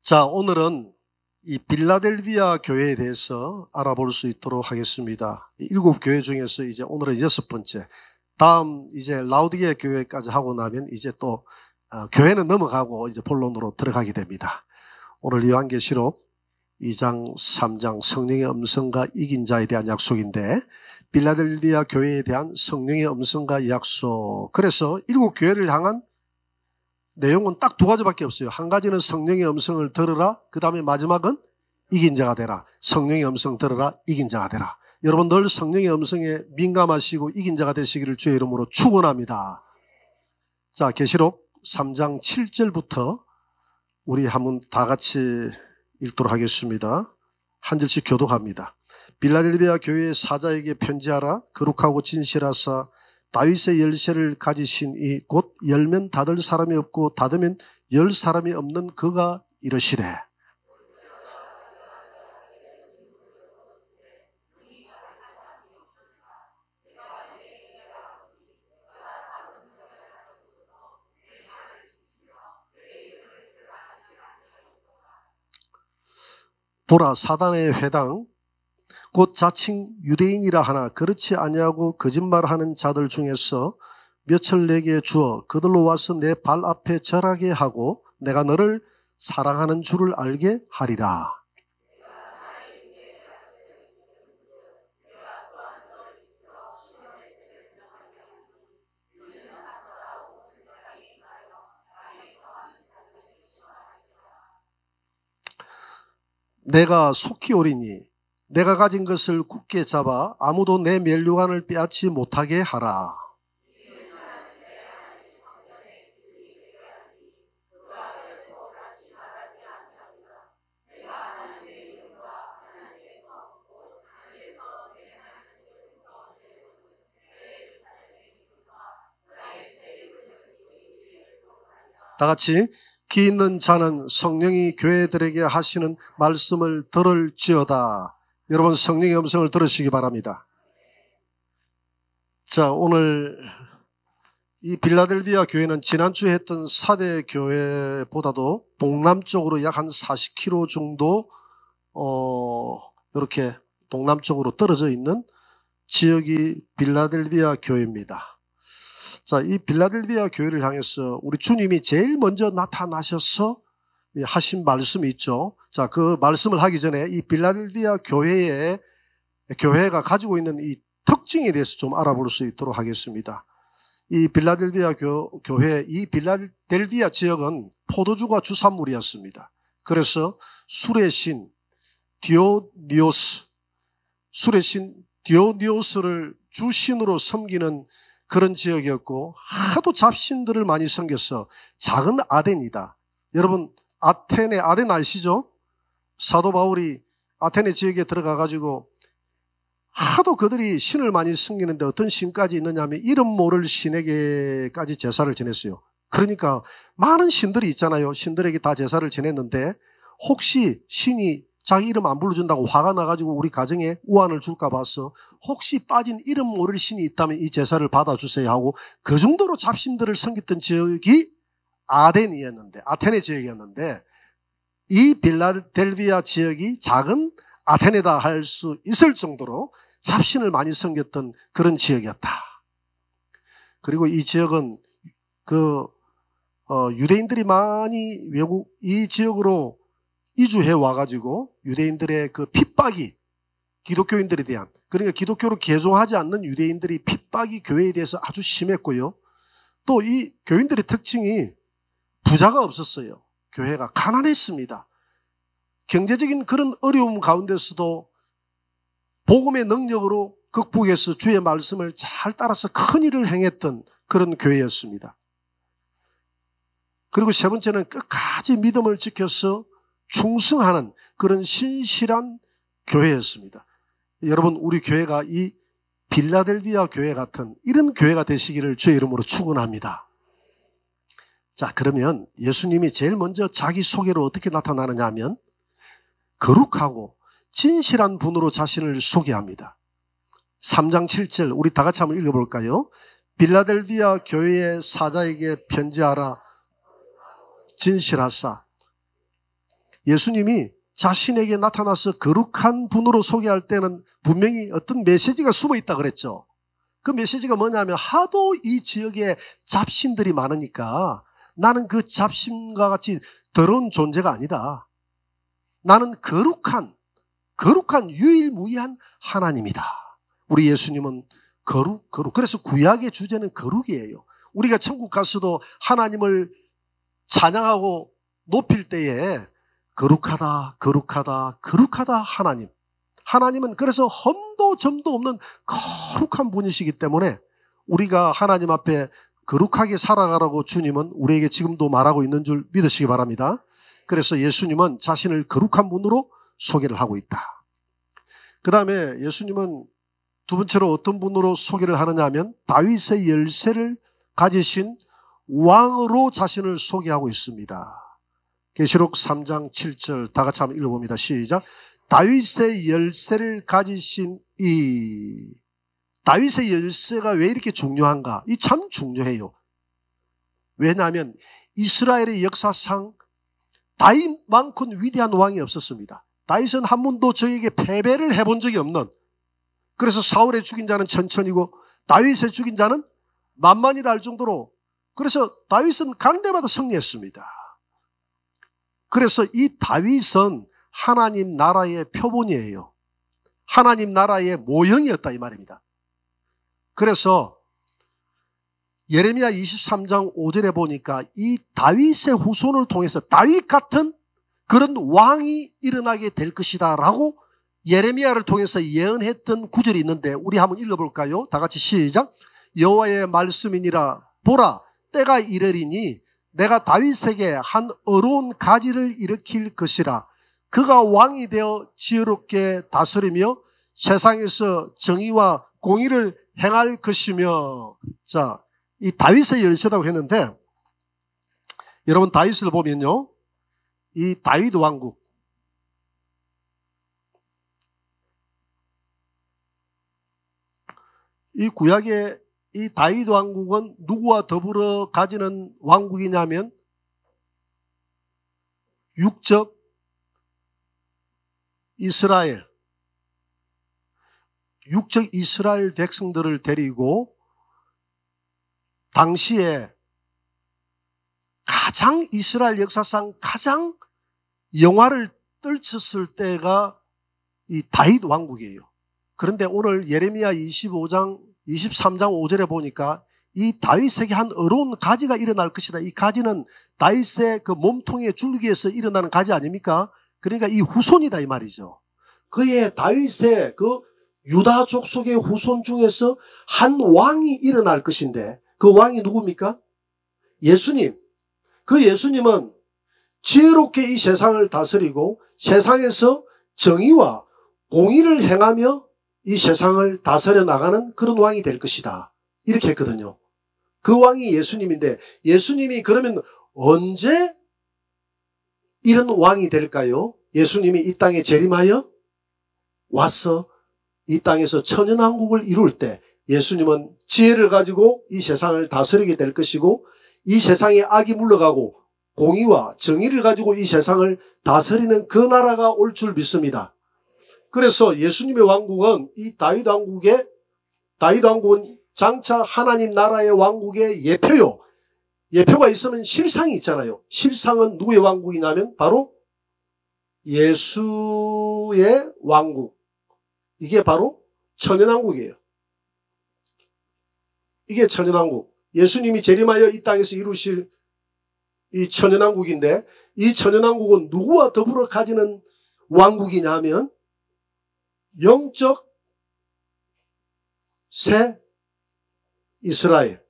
자, 오늘은 이 빌라델비아 교회에 대해서 알아볼 수 있도록 하겠습니다. 7교회 중에서 이제 오늘은 6번째. 다음 이제 라우디게 교회까지 하고 나면 이제 또 교회는 넘어가고 이제 본론으로 들어가게 됩니다. 오늘 요한계시록 2장, 3장 성령의 음성과 이긴 자에 대한 약속인데, 빌라델비아 교회에 대한 성령의 음성과 약속. 그래서 7교회를 향한 내용은 딱 두 가지밖에 없어요. 한 가지는 성령의 음성을 들으라. 그 다음에 마지막은 이긴 자가 되라. 성령의 음성 들으라. 이긴 자가 되라. 여러분 늘 성령의 음성에 민감하시고 이긴 자가 되시기를 주의 이름으로 축원합니다. 자, 계시록 3장 7절부터 우리 한번 다 같이 읽도록 하겠습니다. 한 절씩 교독합니다. 빌라델비아 교회의 사자에게 편지하라. 거룩하고 진실하사 다윗의 열쇠를 가지신 이 곧 열면 닫을 사람이 없고 닫으면 열 사람이 없는 그가 이르시되, 보라, 사단의 회당 곧 자칭 유대인이라 하나 그렇지 아니하고 거짓말하는 자들 중에서 몇을 내게 주어 그들로 와서 내 발 앞에 절하게 하고 내가 너를 사랑하는 줄을 알게 하리라. 내가 속히 오리니 내가 가진 것을 굳게 잡아 아무도 내 면류관을 빼앗지 못하게 하라. 다 같이 기 있는 자는 성령이 교회들에게 하시는 말씀을 들을지어다. 여러분 성령의 음성을 들으시기 바랍니다. 자, 오늘 이 빌라델비아 교회는 지난주에 했던 사대 교회보다도 동남쪽으로 약 한 40km 정도 이렇게 동남쪽으로 떨어져 있는 지역이 빌라델비아 교회입니다. 자, 이 빌라델비아 교회를 향해서 우리 주님이 제일 먼저 나타나셔서 하신 말씀이 있죠. 자, 그 말씀을 하기 전에 이 빌라델비아 교회가 가지고 있는 이 특징에 대해서 좀 알아볼 수 있도록 하겠습니다. 이 빌라델비아 교회, 이 빌라델비아 지역은 포도주가 주산물이었습니다. 그래서 술의 신 디오니오스, 술의 신 디오니오스를 주신으로 섬기는 그런 지역이었고, 하도 잡신들을 많이 섬겼어. 작은 아덴이다. 여러분 아테네, 아덴 아시죠? 사도 바울이 아테네 지역에 들어가가지고 하도 그들이 신을 많이 섬기는데 어떤 신까지 있느냐 하면 이름 모를 신에게까지 제사를 지냈어요. 그러니까 많은 신들이 있잖아요. 신들에게 다 제사를 지냈는데 혹시 신이 자기 이름 안 불러준다고 화가 나가지고 우리 가정에 우환을 줄까 봐서 혹시 빠진 이름 모를 신이 있다면 이 제사를 받아주세요 하고 그 정도로 잡신들을 섬겼던 지역이 아덴이었는데, 아테네 지역이었는데, 이 빌라델비아 지역이 작은 아테네다 할 수 있을 정도로 잡신을 많이 섬겼던 그런 지역이었다. 그리고 이 지역은 유대인들이 많이 이 지역으로 이주해 와가지고 유대인들의 그 핍박이 기독교인들에 대한, 그러니까 기독교로 개종하지 않는 유대인들이 핍박이 교회에 대해서 아주 심했고요. 또 이 교인들의 특징이 부자가 없었어요. 교회가 가난했습니다. 경제적인 그런 어려움 가운데서도 복음의 능력으로 극복해서 주의 말씀을 잘 따라서 큰 일을 행했던 그런 교회였습니다. 그리고 세 번째는 끝까지 믿음을 지켜서 충성하는 그런 신실한 교회였습니다. 여러분 우리 교회가 이 빌라델비아 교회 같은 이런 교회가 되시기를 주의 이름으로 축원합니다. 자, 그러면 예수님이 제일 먼저 자기 소개로 어떻게 나타나느냐 하면 거룩하고 진실한 분으로 자신을 소개합니다. 3장 7절 우리 다 같이 한번 읽어볼까요? 빌라델비아 교회의 사자에게 편지하라. 진실하사 예수님이 자신에게 나타나서 거룩한 분으로 소개할 때는 분명히 어떤 메시지가 숨어 있다 그랬죠. 그 메시지가 뭐냐면 하도 이 지역에 잡신들이 많으니까 나는 그 잡신과 같이 더러운 존재가 아니다. 나는 거룩한 유일무이한 하나님이다. 우리 예수님은 거룩. 그래서 구약의 주제는 거룩이에요. 우리가 천국 가서도 하나님을 찬양하고 높일 때에 거룩하다 하나님. 하나님은 그래서 험도 점도 없는 거룩한 분이시기 때문에 우리가 하나님 앞에 거룩하게 살아가라고 주님은 우리에게 지금도 말하고 있는 줄 믿으시기 바랍니다. 그래서 예수님은 자신을 거룩한 분으로 소개를 하고 있다. 그 다음에 예수님은 두 번째로 어떤 분으로 소개를 하느냐 하면 다윗의 열쇠를 가지신 왕으로 자신을 소개하고 있습니다. 계시록 3장 7절 다 같이 한번 읽어봅니다. 시작. 다윗의 열쇠를 가지신 다윗의 열쇠가 왜 이렇게 중요한가? 이 참 중요해요. 왜냐하면 이스라엘의 역사상 다윗만큼 위대한 왕이 없었습니다. 다윗은 한 번도 저에게 패배를 해본 적이 없는, 그래서 사울의 죽인 자는 천천이고 다윗의 죽인 자는 만만이다 할 정도로, 그래서 다윗은 강대마다 승리했습니다. 그래서 이 다윗은 하나님 나라의 표본이에요. 하나님 나라의 모형이었다 이 말입니다. 그래서 예레미야 23장 5절에 보니까 이 다윗의 후손을 통해서 다윗 같은 그런 왕이 일어나게 될 것이다 라고 예레미야를 통해서 예언했던 구절이 있는데 우리 한번 읽어볼까요? 다 같이 시작. 여호와의 말씀이니라. 보라, 때가 이르리니 내가 다윗에게 한 어려운 가지를 일으킬 것이라. 그가 왕이 되어 지혜롭게 다스리며 세상에서 정의와 공의를 행할 것이며. 자, 이 다윗의 열쇠라고 했는데 여러분 다윗을 보면요, 이 다윗 왕국, 이 구약의 이 다윗 왕국은 누구와 더불어 가지는 왕국이냐면 육적 이스라엘 백성들을 데리고 당시에 가장 이스라엘 역사상 가장 영화를 떨쳤을 때가 이 다윗 왕국이에요. 그런데 오늘 예레미야 23장 5절에 보니까 이 다윗에게 한 어려운 가지가 일어날 것이다. 이 가지는 다윗의 그 몸통의 줄기에서 일어나는 가지 아닙니까? 그러니까 이 후손이다 이 말이죠. 그의 다윗의 그 유다 족속의 후손 중에서 한 왕이 일어날 것인데 그 왕이 누굽니까? 예수님. 그 예수님은 지혜롭게 이 세상을 다스리고 세상에서 정의와 공의를 행하며 이 세상을 다스려 나가는 그런 왕이 될 것이다. 이렇게 했거든요. 그 왕이 예수님인데 예수님이 그러면 언제 이런 왕이 될까요? 예수님이 이 땅에 재림하여 와서 이 땅에서 천연왕국을 이룰 때 예수님은 지혜를 가지고 이 세상을 다스리게 될 것이고 이 세상에 악이 물러가고 공의와 정의를 가지고 이 세상을 다스리는 그 나라가 올 줄 믿습니다. 그래서 예수님의 왕국은 이 다윗 왕국은 장차 하나님 나라의 왕국의 예표요. 예표가 있으면 실상이 있잖아요. 실상은 누구의 왕국이냐면 바로 예수의 왕국. 이게 바로 천연왕국이에요. 이게 천연왕국. 예수님이 재림하여 이 땅에서 이루실 이 천연왕국인데 이 천연왕국은 누구와 더불어 가지는 왕국이냐 하면 영적 새 이스라엘.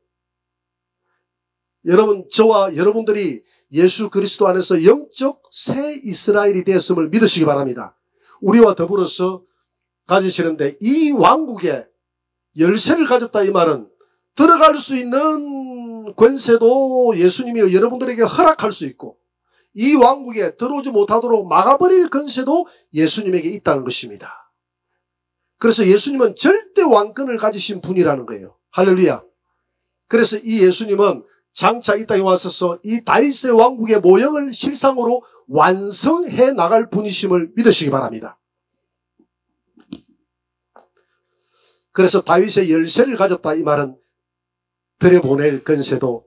여러분, 저와 여러분들이 예수 그리스도 안에서 영적 새 이스라엘이 되었음을 믿으시기 바랍니다. 우리와 더불어서 가지시는데 이 왕국의 열쇠를 가졌다 이 말은 들어갈 수 있는 권세도 예수님이 여러분들에게 허락할 수 있고 이 왕국에 들어오지 못하도록 막아버릴 권세도 예수님에게 있다는 것입니다. 그래서 예수님은 절대 왕권을 가지신 분이라는 거예요. 할렐루야. 그래서 이 예수님은 장차 이 땅에 와서서 이 다윗의 왕국의 모형을 실상으로 완성해 나갈 분이심을 믿으시기 바랍니다. 그래서 다윗의 열쇠를 가졌다 이 말은 들여보낼 건세도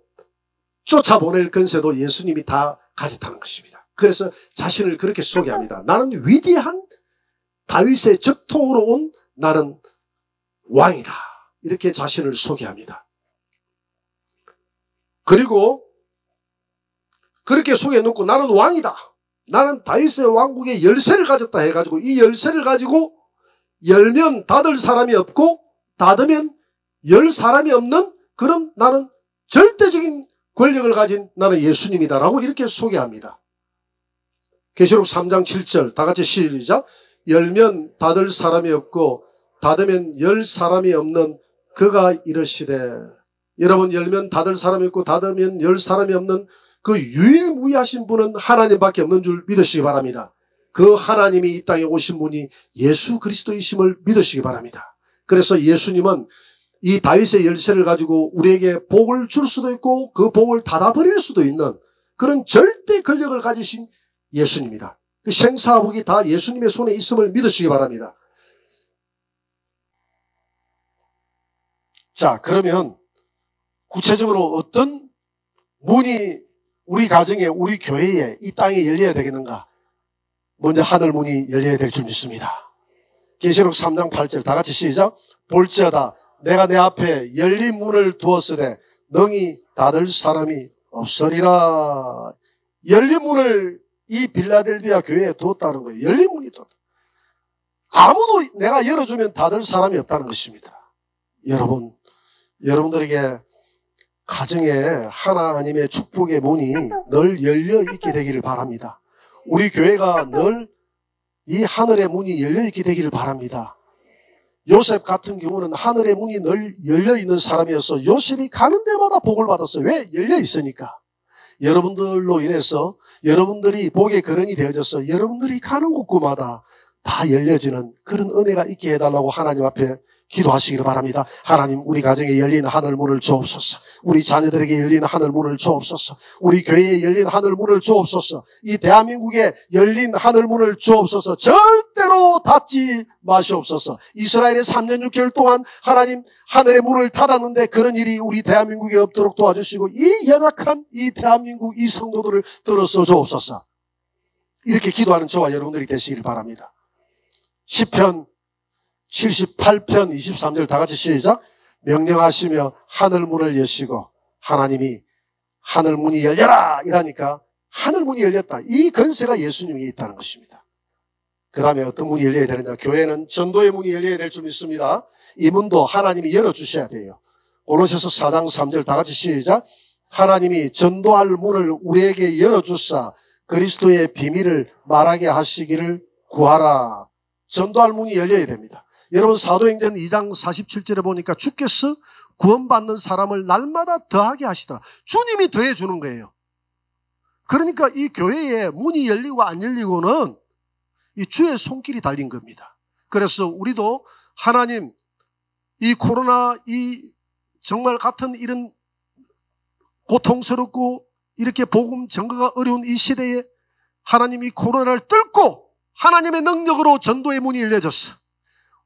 쫓아보낼 건세도 예수님이 다 가졌다는 것입니다. 그래서 자신을 그렇게 소개합니다. 나는 위대한 다윗의 적통으로 온 나는 왕이다. 이렇게 자신을 소개합니다. 그리고 그렇게 소개해놓고 나는 왕이다. 나는 다윗의 왕국의 열쇠를 가졌다 해가지고 이 열쇠를 가지고 열면 닫을 사람이 없고 닫으면 열 사람이 없는 그런 나는 절대적인 권력을 가진 나는 예수님이다라고 이렇게 소개합니다. 계시록 3장 7절 다 같이 시작. 열면 닫을 사람이 없고 닫으면 열 사람이 없는 그가 이르시되. 여러분, 열면 닫을 사람이 있고 닫으면 열 사람이 없는 그 유일무이하신 분은 하나님밖에 없는 줄 믿으시기 바랍니다. 그 하나님이 이 땅에 오신 분이 예수 그리스도이심을 믿으시기 바랍니다. 그래서 예수님은 이 다윗의 열쇠를 가지고 우리에게 복을 줄 수도 있고 그 복을 닫아버릴 수도 있는 그런 절대 권력을 가지신 예수님이다. 그 생사복이 다 예수님의 손에 있음을 믿으시기 바랍니다. 자, 그러면 구체적으로 어떤 문이 우리 가정에, 우리 교회에, 이 땅에 열려야 되겠는가? 먼저 하늘 문이 열려야 될 줄 믿습니다. 계시록 3장 8절 다 같이 시작. 볼지어다 내가 내 앞에 열린 문을 두었으되 능히 닫을 사람이 없으리라. 열린 문을 이 빌라델비아 교회에 두었다는 거예요. 열린 문이 두었다. 아무도 내가 열어주면 닫을 사람이 없다는 것입니다. 여러분들에게 가정에 하나님의 축복의 문이 늘 열려 있게 되기를 바랍니다. 우리 교회가 늘 이 하늘의 문이 열려 있게 되기를 바랍니다. 요셉 같은 경우는 하늘의 문이 늘 열려 있는 사람이어서 요셉이 가는 데마다 복을 받았어요. 왜? 열려 있으니까. 여러분들로 인해서 여러분들이 복의 근원이 되어져서 여러분들이 가는 곳마다 다 열려지는 그런 은혜가 있게 해달라고 하나님 앞에 기도하시기를 바랍니다. 하나님, 우리 가정에 열린 하늘 문을 주옵소서. 우리 자녀들에게 열린 하늘 문을 주옵소서. 우리 교회에 열린 하늘 문을 주옵소서. 이 대한민국에 열린 하늘 문을 주옵소서. 절대로 닫지 마시옵소서. 이스라엘의 3년 6개월 동안 하나님 하늘의 문을 닫았는데 그런 일이 우리 대한민국에 없도록 도와주시고 이 연약한 이 대한민국 이 성도들을 들어서 주옵소서. 이렇게 기도하는 저와 여러분들이 되시기를 바랍니다. 시편 78편 23절 다 같이 시작. 명령하시며 하늘문을 여시고. 하나님이 하늘문이 열려라 이라니까 하늘문이 열렸다. 이 건세가 예수님에게 있다는 것입니다. 그 다음에 어떤 문이 열려야 되느냐. 교회는 전도의 문이 열려야 될 줄 믿습니다. 이 문도 하나님이 열어주셔야 돼요. 골로새서 4장 3절 다 같이 시작. 하나님이 전도할 문을 우리에게 열어주사 그리스도의 비밀을 말하게 하시기를 구하라. 전도할 문이 열려야 됩니다. 여러분, 사도행전 2장 47절에 보니까 주께서 구원받는 사람을 날마다 더하게 하시더라. 주님이 더해 주는 거예요. 그러니까 이 교회에 문이 열리고 안 열리고는 이 주의 손길이 달린 겁니다. 그래서 우리도 하나님, 이 코로나 이 정말 같은 이런 고통스럽고 이렇게 복음 전가가 어려운 이 시대에 하나님이 코로나를 뚫고 하나님의 능력으로 전도의 문이 열려졌어.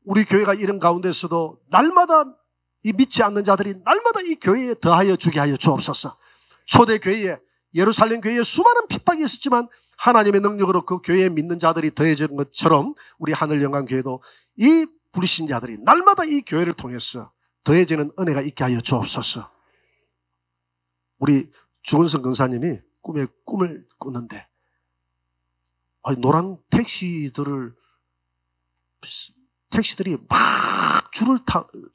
우리 교회가 이런 가운데서도 날마다 이 믿지 않는 자들이 날마다 이 교회에 더하여 주게 하여 주옵소서. 초대교회에 예루살렘 교회에 수많은 핍박이 있었지만 하나님의 능력으로 그 교회에 믿는 자들이 더해지는 것처럼 우리 하늘영광교회도 이 불신자들이 날마다 이 교회를 통해서 더해지는 은혜가 있게 하여 주옵소서. 우리 주은성 권사님이 꿈을 꿨는데 노란 택시들이 막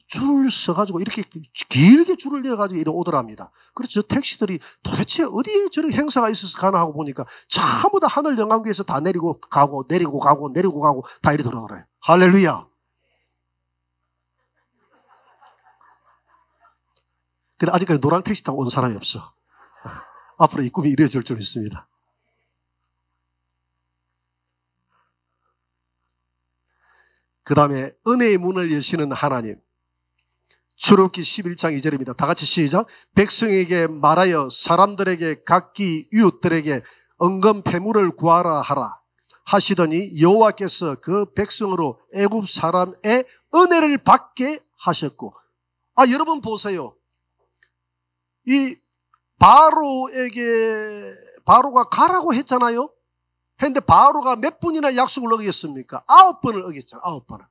줄 서가지고 이렇게 길게 줄을 내어가지고 이렇게 오더랍니다. 그래서 저 택시들이 도대체 어디에 저런 행사가 있어서 가나 하고 보니까 전부 다 하늘 영광교회에서 다 내리고 가고 다 이리 들어오래요. 할렐루야. 근데 아직까지 노란 택시 타고 온 사람이 없어. 앞으로 이 꿈이 이루어질 줄 믿습니다. 그 다음에 은혜의 문을 여시는 하나님. 출애굽기 11장 2절입니다. 다 같이 시작. 백성에게 말하여 사람들에게 각기 이웃들에게 은금 패물을 구하라 하라 하시더니 여호와께서 그 백성으로 애굽 사람의 은혜를 받게 하셨고. 여러분 보세요. 이 바로가 가라고 했잖아요. 했는데 바로가 몇 번이나 약속을 어겼습니까? 9번을 어겼잖아요. 9번을.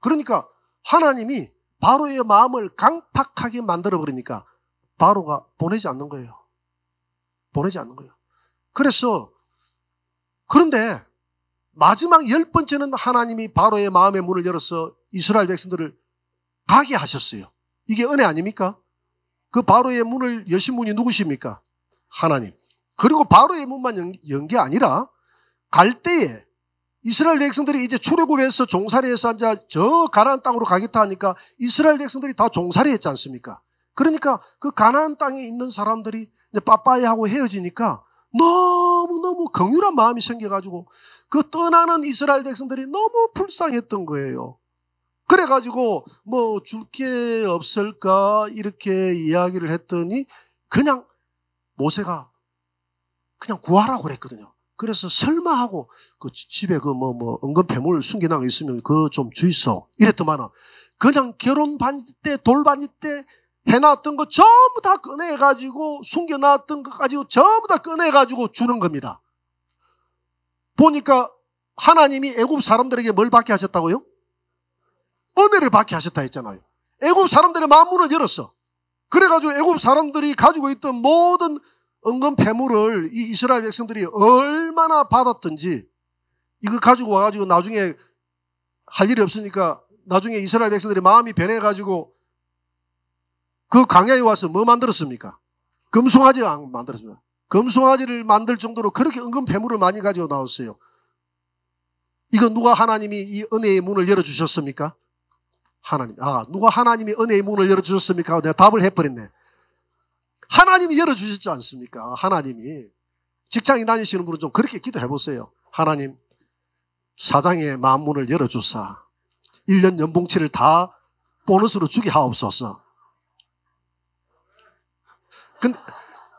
그러니까 하나님이 바로의 마음을 강팍하게 만들어버리니까 바로가 보내지 않는 거예요. 보내지 않는 거예요. 그런데 마지막 10번째는 하나님이 바로의 마음의 문을 열어서 이스라엘 백성들을 가게 하셨어요. 이게 은혜 아닙니까? 그 바로의 문을 여신 분이 누구십니까? 하나님. 그리고 바로의 문만 연 게 아니라 갈 때에 이스라엘 백성들이 이제 출애굽에서 종살이해서 이제 저 가나안 땅으로 가겠다 하니까 이스라엘 백성들이 다 종살이했지 않습니까? 그러니까 그 가나안 땅에 있는 사람들이 이제 빠빠이하고 헤어지니까 너무너무 긍휼한 마음이 생겨가지고 그 떠나는 이스라엘 백성들이 너무 불쌍했던 거예요. 그래가지고 뭐 줄 게 없을까 이렇게 이야기를 했더니 그냥 모세가 그냥 구하라고 그랬거든요. 그래서 설마 하고 그 집에 그 은금 패물 숨겨놓은 거 있으면 그거 좀 주이소 이랬더만은 그냥 결혼 반지 때 돌 반지 때 해놨던 거 전부 다 꺼내가지고 숨겨놨던 거 가지고 전부 다 꺼내가지고 주는 겁니다. 보니까 하나님이 애굽 사람들에게 뭘 받게 하셨다고요? 은혜를 받게 하셨다 했잖아요. 애굽 사람들의 마음문을 열었어. 그래가지고 애굽 사람들이 가지고 있던 모든 은금 패물을 이 이스라엘 백성들이 얼마나 받았던지 이거 가지고 와가지고 나중에 할 일이 없으니까 나중에 이스라엘 백성들이 마음이 변해가지고 그 광야에 와서 뭐 만들었습니까? 금송아지 만들었습니다. 금송아지를 만들 정도로 그렇게 은금 패물을 많이 가지고 나왔어요. 이거 누가 하나님이 이 은혜의 문을 열어주셨습니까? 하나님. 누가 하나님이 은혜의 문을 열어주셨습니까? 내가 답을 해버렸네. 하나님이 열어주셨지 않습니까? 하나님이. 직장에 다니시는 분은 좀 그렇게 기도해 보세요. 하나님, 사장의 마음문을 열어주사 1년 연봉치를 다 보너스로 주게 하옵소서.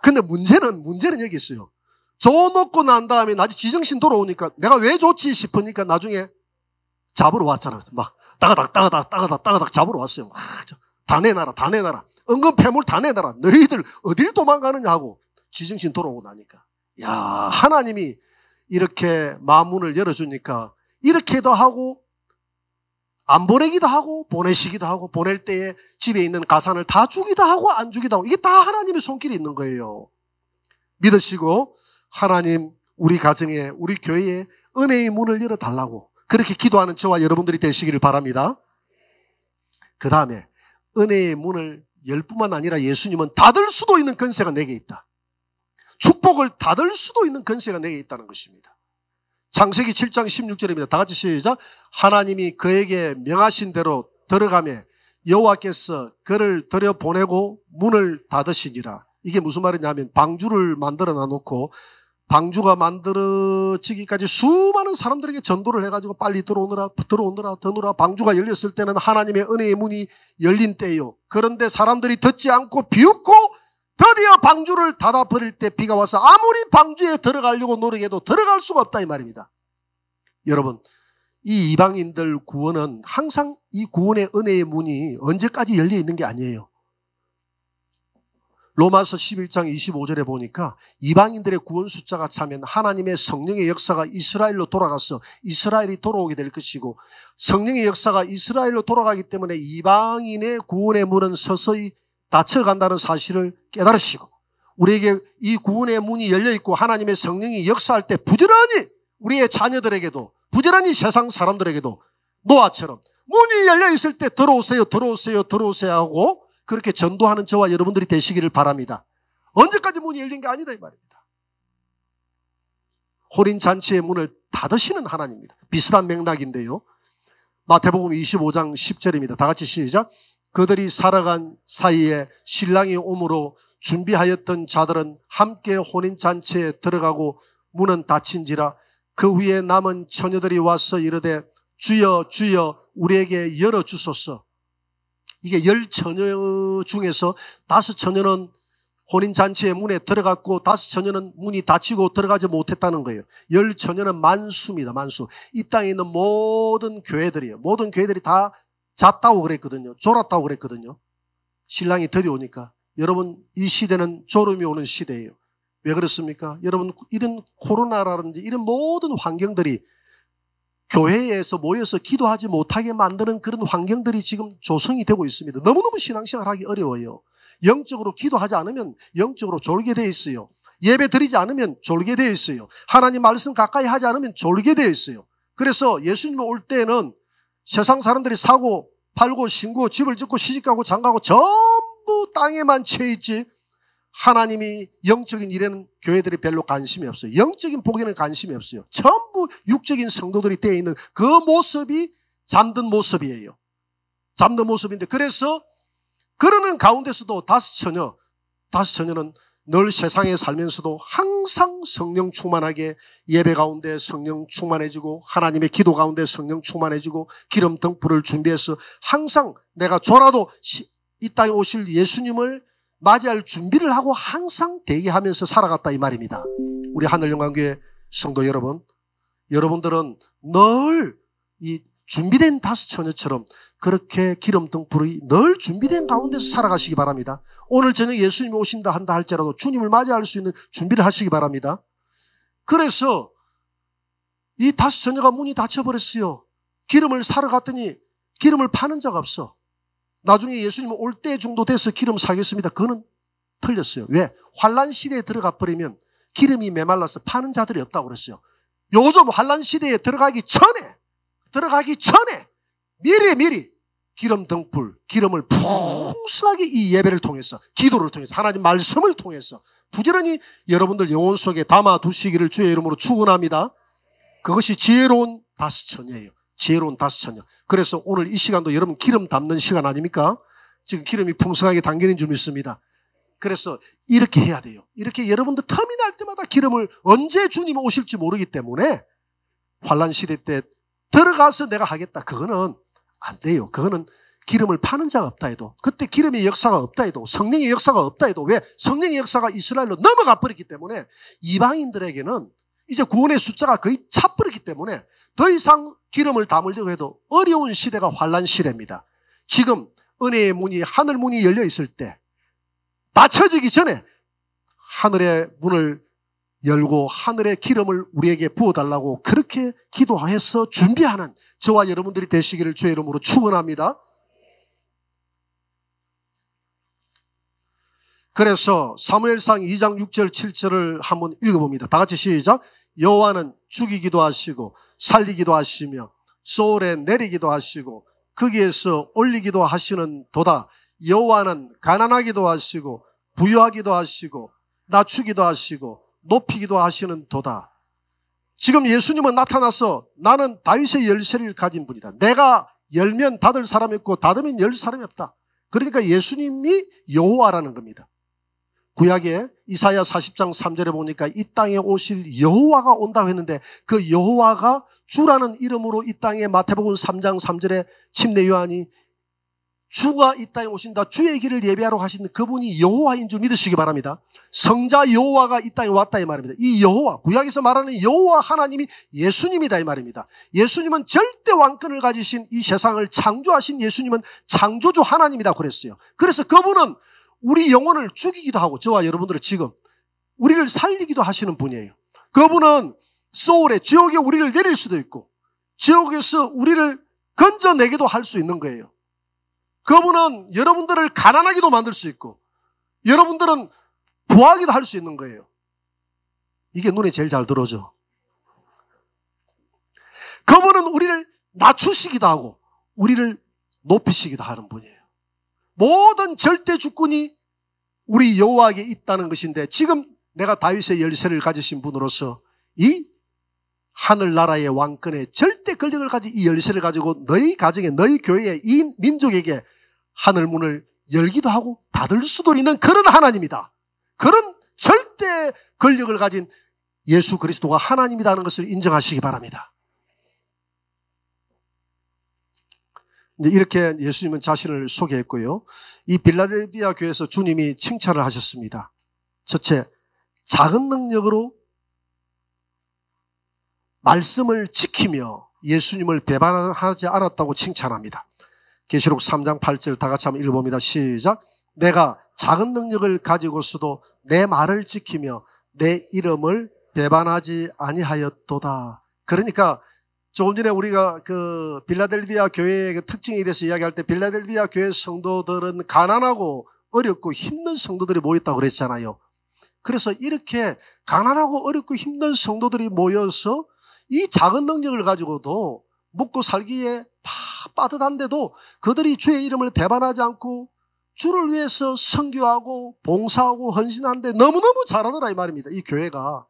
근데 문제는 여기 있어요. 줘놓고 난 다음에 나중에 지정신 돌아오니까 내가 왜 줬지 싶으니까 나중에 잡으러 왔잖아. 막 따가닥 잡으러 왔어요. 다 내놔라. 은근 패물 다 내놔라. 너희들 어딜 도망가느냐 하고 지정신 돌아오고 나니까. 야, 하나님이 이렇게 마음문을 열어주니까 이렇게도 하고 안 보내기도 하고 보내시기도 하고 보낼 때에 집에 있는 가산을 다 주기도 하고 안 주기도 하고 이게 다 하나님의 손길이 있는 거예요. 믿으시고 하나님 우리 가정에 우리 교회에 은혜의 문을 열어달라고 그렇게 기도하는 저와 여러분들이 되시기를 바랍니다. 그 다음에 은혜의 문을 열 뿐만 아니라 예수님은 닫을 수도 있는 권세가 내게 있다. 축복을 닫을 수도 있는 권세가 내게 있다는 것입니다. 창세기 7장 16절입니다. 다 같이 시작. 하나님이 그에게 명하신 대로 들어가매 여호와께서 그를 들여보내고 문을 닫으시니라. 이게 무슨 말이냐면 방주를 만들어 놔놓고 방주가 만들어지기까지 수많은 사람들에게 전도를 해가지고 빨리 들어오느라 방주가 열렸을 때는 하나님의 은혜의 문이 열린 때예요. 그런데 사람들이 듣지 않고 비웃고 드디어 방주를 닫아버릴 때 비가 와서 아무리 방주에 들어가려고 노력해도 들어갈 수가 없다 이 말입니다. 여러분, 이 이방인들 구원은 항상 이 구원의 은혜의 문이 언제까지 열려 있는 게 아니에요. 로마서 11장 25절에 보니까 이방인들의 구원 숫자가 차면 하나님의 성령의 역사가 이스라엘로 돌아가서 이스라엘이 돌아오게 될 것이고 성령의 역사가 이스라엘로 돌아가기 때문에 이방인의 구원의 문은 서서히 닫혀간다는 사실을 깨달으시고 우리에게 이 구원의 문이 열려있고 하나님의 성령이 역사할 때 부지런히 우리의 자녀들에게도 부지런히 세상 사람들에게도 노아처럼 문이 열려있을 때 들어오세요 하고 그렇게 전도하는 저와 여러분들이 되시기를 바랍니다. 언제까지 문이 열린 게 아니다 이 말입니다. 혼인잔치의 문을 닫으시는 하나님입니다. 비슷한 맥락인데요. 마태복음 25장 10절입니다. 다 같이 시작. 그들이 살아간 사이에 신랑이 오므로 준비하였던 자들은 함께 혼인잔치에 들어가고 문은 닫힌지라. 그 후에 남은 처녀들이 와서 이르되 주여 주여 우리에게 열어주소서. 이게 10처녀 중에서 5처녀는 혼인잔치의 문에 들어갔고 5처녀는 문이 닫히고 들어가지 못했다는 거예요. 10처녀는 만수입니다. 만수. 이 땅에 있는 모든 교회들이요. 모든 교회들이 다 잤다고 그랬거든요. 졸았다고 그랬거든요. 신랑이 들여오니까. 여러분, 이 시대는 졸음이 오는 시대예요. 왜 그렇습니까? 여러분, 이런 코로나라든지 이런 모든 환경들이 교회에서 모여서 기도하지 못하게 만드는 그런 환경들이 지금 조성이 되고 있습니다. 너무너무 신앙생활 하기 어려워요. 영적으로 기도하지 않으면 영적으로 졸게 돼 있어요. 예배 드리지 않으면 졸게 돼 있어요. 하나님 말씀 가까이 하지 않으면 졸게 돼 있어요. 그래서 예수님 올 때는 세상 사람들이 사고 팔고 신고 집을 짓고 시집가고 장가고 전부 땅에만 채 있지, 하나님이 영적인 일에는 교회들이 별로 관심이 없어요. 영적인 복에는 관심이 없어요. 전부 육적인 성도들이 되어 있는 그 모습이 잠든 모습이에요. 잠든 모습인데, 그래서 그러는 가운데서도 5처녀는 늘 세상에 살면서도 항상 성령 충만하게 예배 가운데 성령 충만해지고 하나님의 기도 가운데 성령 충만해지고 기름 등불을 준비해서 항상 내가 졸아도 이 땅에 오실 예수님을 맞이할 준비를 하고 항상 대기하면서 살아갔다 이 말입니다. 우리 하늘영광교회 성도 여러분, 여러분들은 늘 이 준비된 5처녀처럼 그렇게 기름 등불이 늘 준비된 가운데서 살아가시기 바랍니다. 오늘 저녁 예수님이 오신다 한다 할지라도 주님을 맞이할 수 있는 준비를 하시기 바랍니다. 그래서 이 5처녀가 문이 닫혀버렸어요. 기름을 사러 갔더니 기름을 파는 자가 없어. 나중에 예수님 올 때 정도 돼서 기름 사겠습니다. 그거는 틀렸어요. 왜? 환란 시대에 들어가 버리면 기름이 메말라서 파는 자들이 없다고 그랬어요. 요즘 환란 시대에 들어가기 전에 미리 기름 등불, 기름을 풍성하게 이 예배를 통해서, 기도를 통해서, 하나님 말씀을 통해서 부지런히 여러분들 영혼 속에 담아 두시기를 주의 이름으로 축원합니다. 그것이 지혜로운 5처녀예요. 지혜로운 5처녀. 그래서 오늘 이 시간도 여러분 기름 담는 시간 아닙니까? 지금 기름이 풍성하게 담기는 줄 믿습니다. 그래서 이렇게 해야 돼요. 이렇게 여러분들 텀이 날 때마다 기름을, 언제 주님 오실지 모르기 때문에 환란 시대 때 들어가서 내가 하겠다, 그거는 안 돼요. 그거는 기름을 파는 자가 없다 해도, 그때 기름의 역사가 없다 해도, 성령의 역사가 없다 해도, 왜? 성령의 역사가 이스라엘로 넘어가 버렸기 때문에 이방인들에게는 이제 구원의 숫자가 거의 차버렸기 때문에 더 이상 기름을 담으려고 해도 어려운 시대가 환란 시대입니다. 지금 은혜의 문이, 하늘 문이 열려 있을 때 닫혀지기 전에 하늘의 문을 열고 하늘의 기름을 우리에게 부어달라고 그렇게 기도해서 준비하는 저와 여러분들이 되시기를 주의 이름으로 축원합니다. 그래서 사무엘상 2장 6절 7절을 한번 읽어봅니다. 다 같이 시작. 여호와는 죽이기도 하시고 살리기도 하시며 소울에 내리기도 하시고 거기에서 올리기도 하시는 도다. 여호와는 가난하기도 하시고 부유하기도 하시고 낮추기도 하시고 높이기도 하시는 도다. 지금 예수님은 나타나서 나는 다윗의 열쇠를 가진 분이다. 내가 열면 닫을 사람이 없고 닫으면 열 사람이 없다. 그러니까 예수님이 여호와라는 겁니다. 구약에 이사야 40장 3절에 보니까 이 땅에 오실 여호와가 온다고 했는데, 그 여호와가 주라는 이름으로 이 땅에 마태복음 3장 3절에 침례 요한이 주가 이 땅에 오신다, 주의 길을 예배하러 가시는 그분이 여호와인 줄 믿으시기 바랍니다. 성자 여호와가 이 땅에 왔다 이 말입니다. 이 여호와, 구약에서 말하는 여호와 하나님이 예수님이다 이 말입니다. 예수님은 절대 왕권을 가지신, 이 세상을 창조하신 예수님은 창조주 하나님이다 그랬어요. 그래서 그분은 우리 영혼을 죽이기도 하고 저와 여러분들은 지금 우리를 살리기도 하시는 분이에요. 그분은 소울에, 지옥에 우리를 내릴 수도 있고 지옥에서 우리를 건져내기도 할 수 있는 거예요. 그분은 여러분들을 가난하기도 만들 수 있고 여러분들은 부하기도 할 수 있는 거예요. 이게 눈에 제일 잘 들어오죠. 그분은 우리를 낮추시기도 하고 우리를 높이시기도 하는 분이에요. 모든 절대 주권이 우리 여호와에게 있다는 것인데, 지금 내가 다윗의 열쇠를 가지신 분으로서 이 하늘나라의 왕권의 절대 권력을 가진 이 열쇠를 가지고 너희 가정에, 너희 교회에, 이 민족에게 하늘문을 열기도 하고 닫을 수도 있는 그런 하나님이다. 그런 절대 권력을 가진 예수 그리스도가 하나님이라는 것을 인정하시기 바랍니다. 이제 이렇게 예수님은 자신을 소개했고요. 이 빌라델비아 교회에서 주님이 칭찬을 하셨습니다. 첫째, 작은 능력으로 말씀을 지키며 예수님을 배반하지 않았다고 칭찬합니다. 계시록 3장 8절 다 같이 한번 읽어봅니다. 시작. 내가 작은 능력을 가지고서도 내 말을 지키며 내 이름을 배반하지 아니하였도다. 그러니까 조금 전에 우리가 그 빌라델비아 교회의 그 특징에 대해서 이야기할 때 빌라델비아 교회 성도들은 가난하고 어렵고 힘든 성도들이 모였다고 그랬잖아요. 그래서 이렇게 가난하고 어렵고 힘든 성도들이 모여서 이 작은 능력을 가지고도 먹고 살기에 빠듯한데도 그들이 주의 이름을 배반하지 않고 주를 위해서 선교하고 봉사하고 헌신하는데 너무너무 잘하더라 이 말입니다. 이 교회가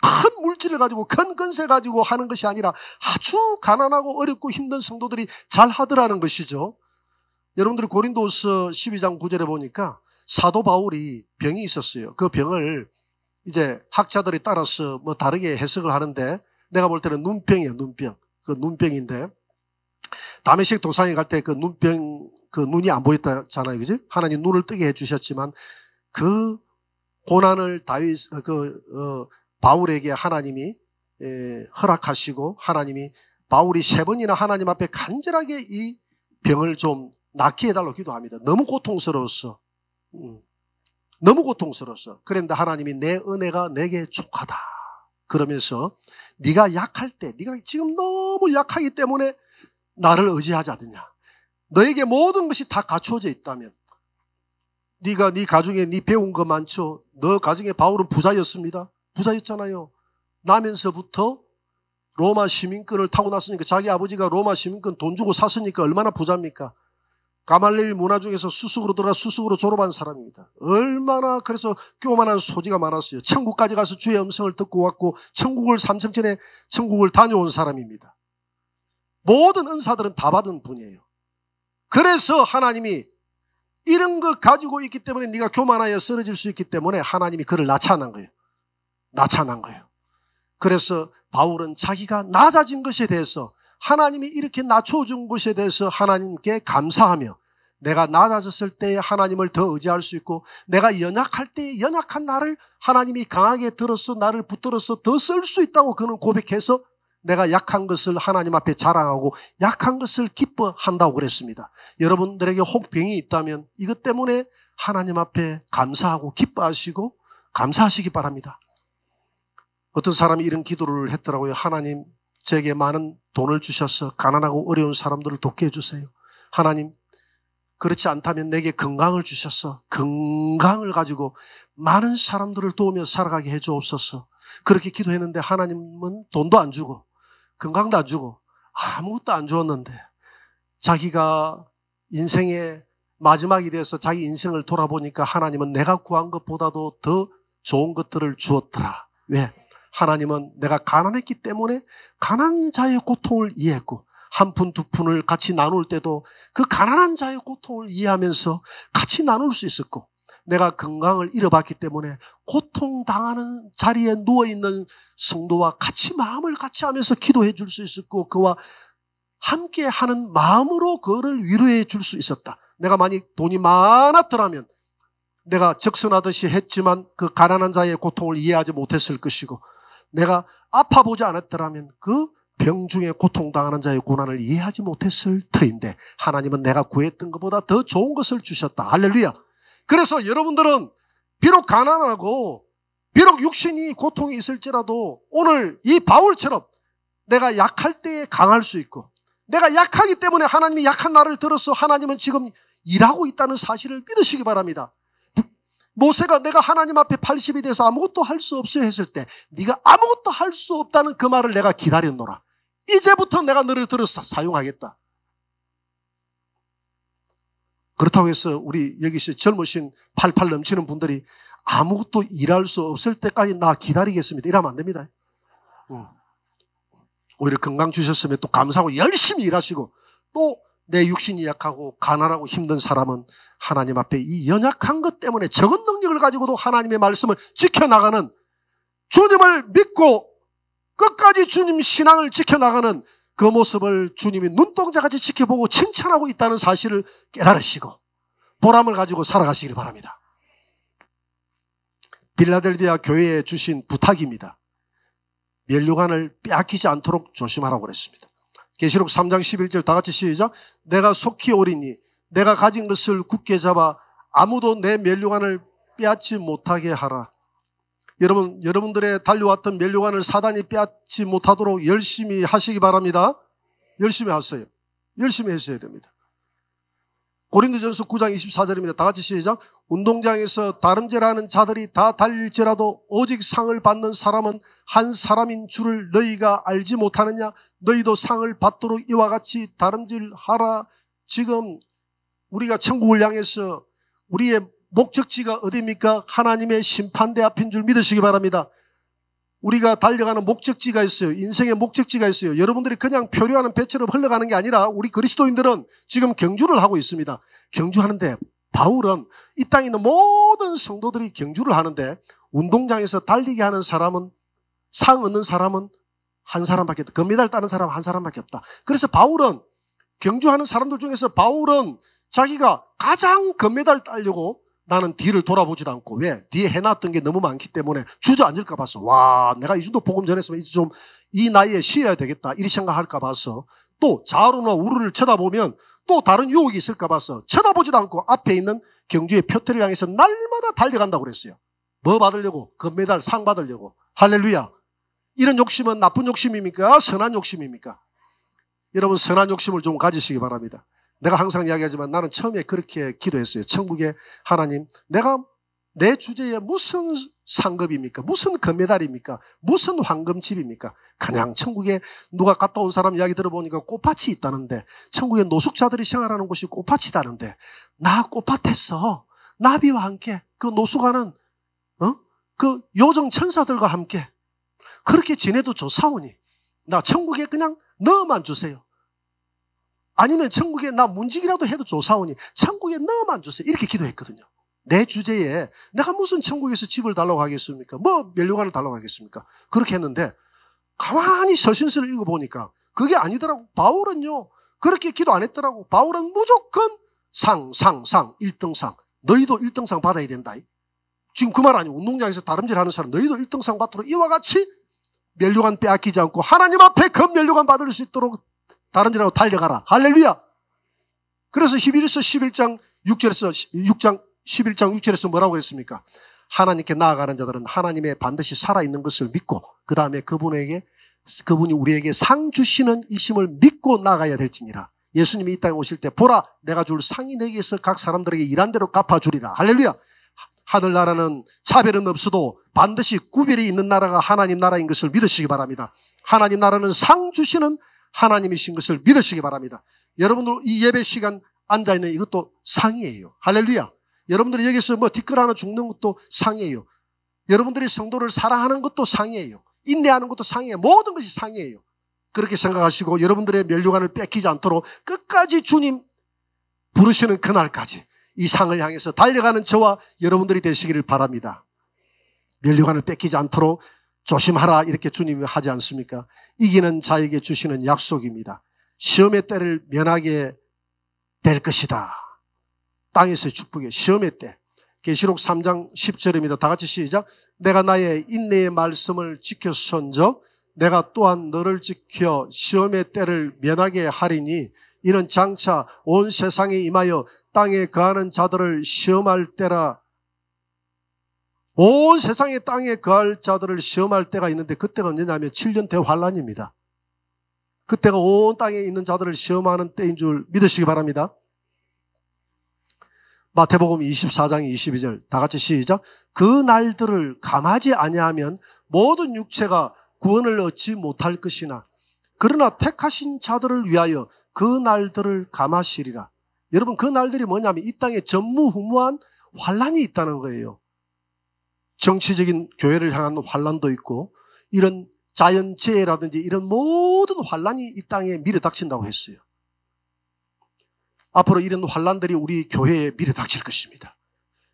큰 물질을 가지고 큰 건세 가지고 하는 것이 아니라 아주 가난하고 어렵고 힘든 성도들이 잘하더라는 것이죠. 여러분들이 고린도후서 12장 9절에 보니까 사도 바울이 병이 있었어요. 그 병을 이제 학자들이 따라서 뭐 다르게 해석을 하는데 내가 볼 때는 눈병이에요. 눈병. 그 눈병인데 다메섹 도상에 갈 때 그 눈병, 그 눈이 안 보였잖아요. 그지? 하나님 눈을 뜨게 해주셨지만 그 고난을 바울에게 하나님이 허락하시고 하나님이 바울이 3번이나 하나님 앞에 간절하게 이 병을 좀 낫게 해달라고 기도합니다. 너무 고통스러웠어. 너무 고통스러웠어. 그런데 하나님이 내 은혜가 내게 족하다. 그러면서 네가 약할 때, 네가 지금 너무 약하기 때문에 나를 의지하지 않느냐. 너에게 모든 것이 다 갖추어져 있다면 네가 네 가정에 네 배운 거 많죠. 너 가정에 바울은 부자였습니다. 부자였잖아요. 나면서부터 로마 시민권을 타고 났으니까 자기 아버지가 로마 시민권 돈 주고 샀으니까 얼마나 부자입니까? 가말리엘 문화 중에서 수석으로 들어가 수석으로 졸업한 사람입니다. 얼마나 그래서 교만한 소지가 많았어요. 천국까지 가서 주의 음성을 듣고 왔고 천국을 3천 전에 천국을 다녀온 사람입니다. 모든 은사들은 다 받은 분이에요. 그래서 하나님이 이런 거 가지고 있기 때문에 네가 교만하여 쓰러질 수 있기 때문에 하나님이 그를 낮춰난 거예요. 낮춰난 거예요. 그래서 바울은 자기가 낮아진 것에 대해서 하나님이 이렇게 낮춰준 것에 대해서 하나님께 감사하며 내가 낮아졌을 때 하나님을 더 의지할 수 있고 내가 연약할 때 연약한 나를 하나님이 강하게 들어서 나를 붙들어서 더 쓸 수 있다고 그는 고백해서 내가 약한 것을 하나님 앞에 자랑하고 약한 것을 기뻐한다고 그랬습니다. 여러분들에게 혹 병이 있다면 이것 때문에 하나님 앞에 감사하고 기뻐하시고 감사하시기 바랍니다. 어떤 사람이 이런 기도를 했더라고요. 하나님, 제게 많은 돈을 주셔서 가난하고 어려운 사람들을 돕게 해주세요. 하나님, 그렇지 않다면 내게 건강을 주셔서 건강을 가지고 많은 사람들을 도우며 살아가게 해주옵소서. 그렇게 기도했는데 하나님은 돈도 안 주고 건강도 안 주고 아무것도 안 주었는데 자기가 인생의 마지막이 돼서 자기 인생을 돌아보니까 하나님은 내가 구한 것보다도 더 좋은 것들을 주었더라. 왜? 하나님은 내가 가난했기 때문에 가난한 자의 고통을 이해했고 한 푼 두 푼을 같이 나눌 때도 그 가난한 자의 고통을 이해하면서 같이 나눌 수 있었고 내가 건강을 잃어봤기 때문에 고통당하는 자리에 누워있는 성도와 같이 마음을 같이 하면서 기도해 줄 수 있었고 그와 함께 하는 마음으로 그를 위로해 줄 수 있었다. 내가 만약 돈이 많았더라면 내가 적선하듯이 했지만 그 가난한 자의 고통을 이해하지 못했을 것이고 내가 아파보지 않았더라면 그 병 중에 고통당하는 자의 고난을 이해하지 못했을 터인데 하나님은 내가 구했던 것보다 더 좋은 것을 주셨다. 할렐루야. 그래서 여러분들은 비록 가난하고 비록 육신이 고통이 있을지라도 오늘 이 바울처럼 내가 약할 때에 강할 수 있고 내가 약하기 때문에 하나님이 약한 나를 들어서 하나님은 지금 일하고 있다는 사실을 믿으시기 바랍니다. 모세가 내가 하나님 앞에 80이 돼서 아무것도 할 수 없어요 했을 때 네가 아무것도 할 수 없다는 그 말을 내가 기다렸노라. 이제부터 내가 너를 들어서 사용하겠다. 그렇다고 해서 우리 여기서 젊으신 팔팔 넘치는 분들이 아무것도 일할 수 없을 때까지 나 기다리겠습니다. 이러면 안 됩니다. 오히려 건강 주셨으면 또 감사하고 열심히 일하시고 또 내 육신이 약하고 가난하고 힘든 사람은 하나님 앞에 이 연약한 것 때문에 적은 능력을 가지고도 하나님의 말씀을 지켜나가는 주님을 믿고 끝까지 주님 신앙을 지켜나가는 그 모습을 주님이 눈동자같이 지켜보고 칭찬하고 있다는 사실을 깨달으시고 보람을 가지고 살아가시길 바랍니다. 빌라델비아 교회에 주신 부탁입니다. 면류관을 빼앗기지 않도록 조심하라고 그랬습니다. 계시록 3장 11절 다 같이 시작. 내가 속히 오리니 내가 가진 것을 굳게 잡아 아무도 내 면류관을 빼앗지 못하게 하라. 여러분들의 달려왔던 면류관을 사단이 빼앗지 못하도록 열심히 하시기 바랍니다. 열심히 하세요. 열심히 하셔야 됩니다. 고린도전서 9장 24절입니다. 다 같이 시작. 운동장에서 다름질하는 자들이 다 달릴지라도 오직 상을 받는 사람은 한 사람인 줄을 너희가 알지 못하느냐. 너희도 상을 받도록 이와 같이 다름질하라. 지금 우리가 천국을 향해서 우리의 목적지가 어디입니까? 하나님의 심판대 앞인 줄 믿으시기 바랍니다. 우리가 달려가는 목적지가 있어요. 인생의 목적지가 있어요. 여러분들이 그냥 표류하는 배처럼 흘러가는 게 아니라 우리 그리스도인들은 지금 경주를 하고 있습니다. 경주하는데 바울은 이 땅에 있는 모든 성도들이 경주를 하는데 운동장에서 달리게 하는 사람은, 상 얻는 사람은 한 사람밖에 없다. 금메달 따는 사람은 한 사람밖에 없다. 그래서 바울은 경주하는 사람들 중에서 바울은 자기가 가장 금메달 따려고 나는 뒤를 돌아보지도 않고, 왜? 뒤에 해놨던 게 너무 많기 때문에 주저앉을까 봐서, 와, 내가 이 정도 복음 전했으면 이제 좀 이 나이에 쉬어야 되겠다 이렇게 생각할까 봐서, 또 좌우나 우르를 쳐다보면 또 다른 유혹이 있을까 봐서 쳐다보지도 않고 앞에 있는 경주의 표태를 향해서 날마다 달려간다고 그랬어요. 뭐 받으려고? 금메달, 상 받으려고. 할렐루야. 이런 욕심은 나쁜 욕심입니까? 선한 욕심입니까? 여러분, 선한 욕심을 좀 가지시기 바랍니다. 내가 항상 이야기하지만 나는 처음에 그렇게 기도했어요. 천국에 하나님, 내가 내 주제에 무슨 상급입니까? 무슨 금메달입니까? 무슨 황금집입니까? 그냥 천국에 누가 갔다 온 사람 이야기 들어보니까 꽃밭이 있다는데, 천국에 노숙자들이 생활하는 곳이 꽃밭이다는데, 나 꽃밭에서 나비와 함께 그 노숙하는 그 요정 천사들과 함께 그렇게 지내도 좋사오니 나 천국에 그냥 너만 주세요. 아니면 천국에 나 문직이라도 해도 좋사오니 천국에 너만 주세요. 이렇게 기도했거든요. 내 주제에 내가 무슨 천국에서 집을 달라고 하겠습니까? 뭐 면류관을 달라고 하겠습니까? 그렇게 했는데 가만히 서신서를 읽어보니까 그게 아니더라고. 바울은요 그렇게 기도 안 했더라고. 바울은 무조건 상 1등상. 너희도 1등상 받아야 된다. 지금 그 말 아니에요. 운동장에서 다름질하는 사람 너희도 1등상 받도록 이와 같이 면류관 빼앗기지 않고 하나님 앞에 그 면류관 받을 수 있도록 다름질하고 달려가라. 할렐루야. 그래서 히브리서 11장 6절에서 뭐라고 그랬습니까? 하나님께 나아가는 자들은 하나님의 반드시 살아있는 것을 믿고 그 다음에 그분이 우리에게 상 주시는 이심을 믿고 나아가야 될지니라. 예수님이 이 땅에 오실 때 보라 내가 줄 상이 내게서 각 사람들에게 일한 대로 갚아주리라. 할렐루야. 하늘나라는 차별은 없어도 반드시 구별이 있는 나라가 하나님 나라인 것을 믿으시기 바랍니다. 하나님 나라는 상 주시는 하나님이신 것을 믿으시기 바랍니다. 여러분들 이 예배 시간 앉아있는 이것도 상이에요. 할렐루야. 여러분들이 여기서 뭐 뒷글 하나 죽는 것도 상이에요. 여러분들이 성도를 사랑하는 것도 상이에요. 인내하는 것도 상이에요. 모든 것이 상이에요. 그렇게 생각하시고 여러분들의 면류관을 뺏기지 않도록 끝까지 주님 부르시는 그날까지 이 상을 향해서 달려가는 저와 여러분들이 되시기를 바랍니다. 면류관을 뺏기지 않도록 조심하라 이렇게 주님이 하지 않습니까? 이기는 자에게 주시는 약속입니다. 시험의 때를 면하게 될 것이다. 땅에서의 축복이에요. 시험의 때. 계시록 3장 10절입니다. 다 같이 시작. 내가 나의 인내의 말씀을 지켰은즉 내가 또한 너를 지켜 시험의 때를 면하게 하리니 이는 장차 온 세상에 임하여 땅에 거하는 자들을 시험할 때라. 온 세상의 땅에 거할 자들을 시험할 때가 있는데 그때가 언제냐면 7년 대환란입니다. 그때가 온 땅에 있는 자들을 시험하는 때인 줄 믿으시기 바랍니다. 마태복음 24장 22절 다 같이 시작. 그 날들을 감하지 아니하면 모든 육체가 구원을 얻지 못할 것이나 그러나 택하신 자들을 위하여 그 날들을 감하시리라. 여러분 그 날들이 뭐냐면 이 땅에 전무후무한 환란이 있다는 거예요. 정치적인 교회를 향한 환란도 있고 이런 자연재해라든지 이런 모든 환란이 이 땅에 미래 닥친다고 했어요. 앞으로 이런 환란들이 우리 교회에 미래 닥칠 것입니다.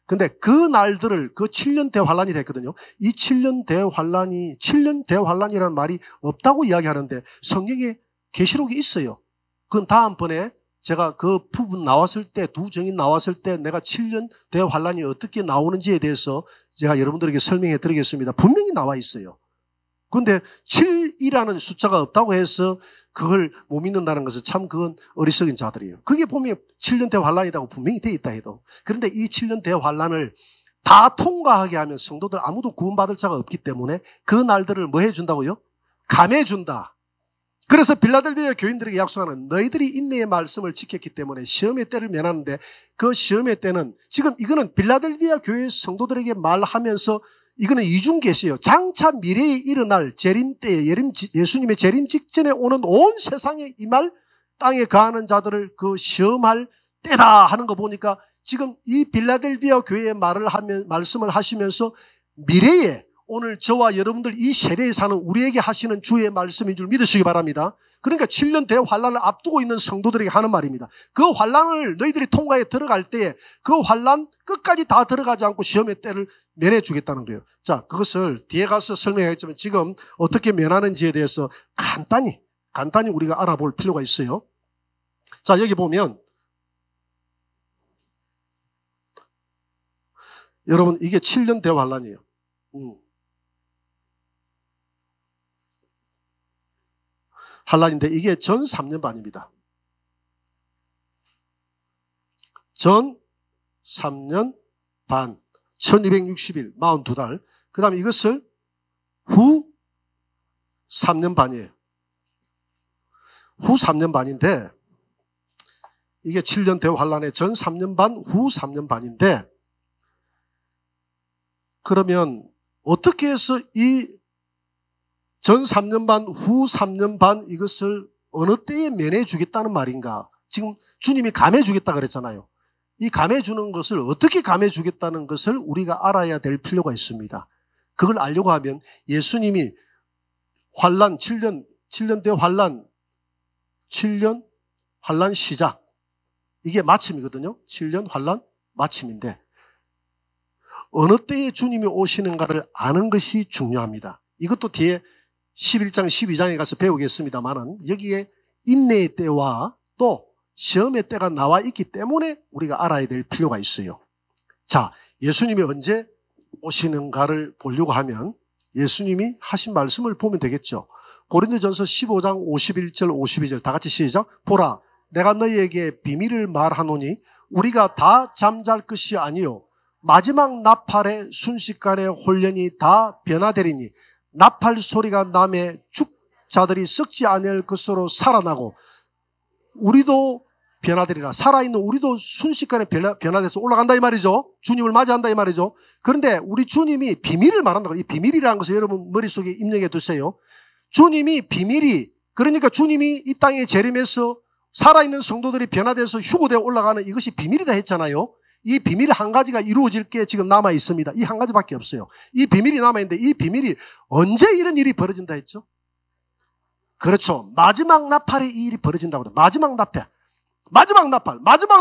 근데 그 날들을 그 7년 대환란이 됐거든요. 이 7년 대환란이 7년 대환란이라는 말이 없다고 이야기하는데 성경에 계시록이 있어요. 그건 다음번에 제가 그 부분 나왔을 때, 두 정인 나왔을 때 내가 7년 대환란이 어떻게 나오는지에 대해서 제가 여러분들에게 설명해 드리겠습니다. 분명히 나와 있어요. 그런데 7이라는 숫자가 없다고 해서 그걸 못 믿는다는 것은 참 그건 어리석은 자들이에요. 그게 보면 7년 대환란이라고 분명히 되어 있다 해도. 그런데 이 7년 대환란을 다 통과하게 하면 성도들 아무도 구원받을 자가 없기 때문에 그 날들을 뭐 해준다고요? 감해준다. 그래서 빌라델비아 교인들에게 약속하는 너희들이 인내의 말씀을 지켰기 때문에 시험의 때를 면하는데 그 시험의 때는 지금 이거는 빌라델비아 교회 성도들에게 말하면서 이거는 이중 계시예요. 장차 미래에 일어날 재림 때에 예수님의 재림 직전에 오는 온 세상에 임할 땅에 거하는 자들을 그 시험할 때다 하는 거 보니까 지금 이 빌라델비아 교회의 말씀을 하시면서 미래에 오늘 저와 여러분들 이 세대에 사는 우리에게 하시는 주의 말씀인 줄 믿으시기 바랍니다. 그러니까 7년 대환란을 앞두고 있는 성도들에게 하는 말입니다. 그 환란을 너희들이 통과에 들어갈 때에 그 환란 끝까지 다 들어가지 않고 시험의 때를 면해 주겠다는 거예요. 자, 그것을 뒤에 가서 설명하겠지만 지금 어떻게 면하는지에 대해서 간단히 우리가 알아볼 필요가 있어요. 자, 여기 보면 여러분 이게 7년 대환란이에요. 환란인데 이게 전 3년 반입니다. 전 3년 반, 1260일, 42달. 그 다음에 이것을 후 3년 반이에요. 후 3년 반인데 이게 7년 대환란의 전 3년 반, 후 3년 반인데 그러면 어떻게 해서 이 전 3년 반, 후 3년 반 이것을 어느 때에 면해 주겠다는 말인가? 지금 주님이 감해 주겠다 그랬잖아요. 이 감해 주는 것을 어떻게 감해 주겠다는 것을 우리가 알아야 될 필요가 있습니다. 그걸 알려고 하면 예수님이 환란 7년 대 환란 7년 환란 시작 이게 마침이거든요. 7년 환란 마침인데 어느 때에 주님이 오시는가를 아는 것이 중요합니다. 이것도 뒤에 11장, 12장에 가서 배우겠습니다만은 여기에 인내의 때와 또 시험의 때가 나와 있기 때문에 우리가 알아야 될 필요가 있어요. 자, 예수님이 언제 오시는가를 보려고 하면 예수님이 하신 말씀을 보면 되겠죠. 고린도전서 15장 51절 52절 다 같이 시작. 보라, 내가 너희에게 비밀을 말하노니 우리가 다 잠잘 것이 아니요 마지막 나팔의 순식간에 홀련히 다 변화되리니 나팔 소리가 나매 죽자들이 썩지 아니할 것으로 살아나고 우리도 변화되리라. 살아있는 우리도 순식간에 변화돼서 올라간다 이 말이죠. 주님을 맞이한다 이 말이죠. 그런데 우리 주님이 비밀을 말한다. 이 비밀이라는 것을 여러분 머릿속에 입력해 두세요. 주님이 비밀이 그러니까 주님이 이 땅에 재림해서 살아있는 성도들이 변화돼서 휴거되어 올라가는 이것이 비밀이다 했잖아요. 이 비밀 한 가지가 이루어질 게 지금 남아 있습니다. 이 한 가지밖에 없어요. 이 비밀이 남아 있는데 이 비밀이 언제 이런 일이 벌어진다 했죠? 그렇죠. 마지막 나팔에 이 일이 벌어진다고 그래요. 마지막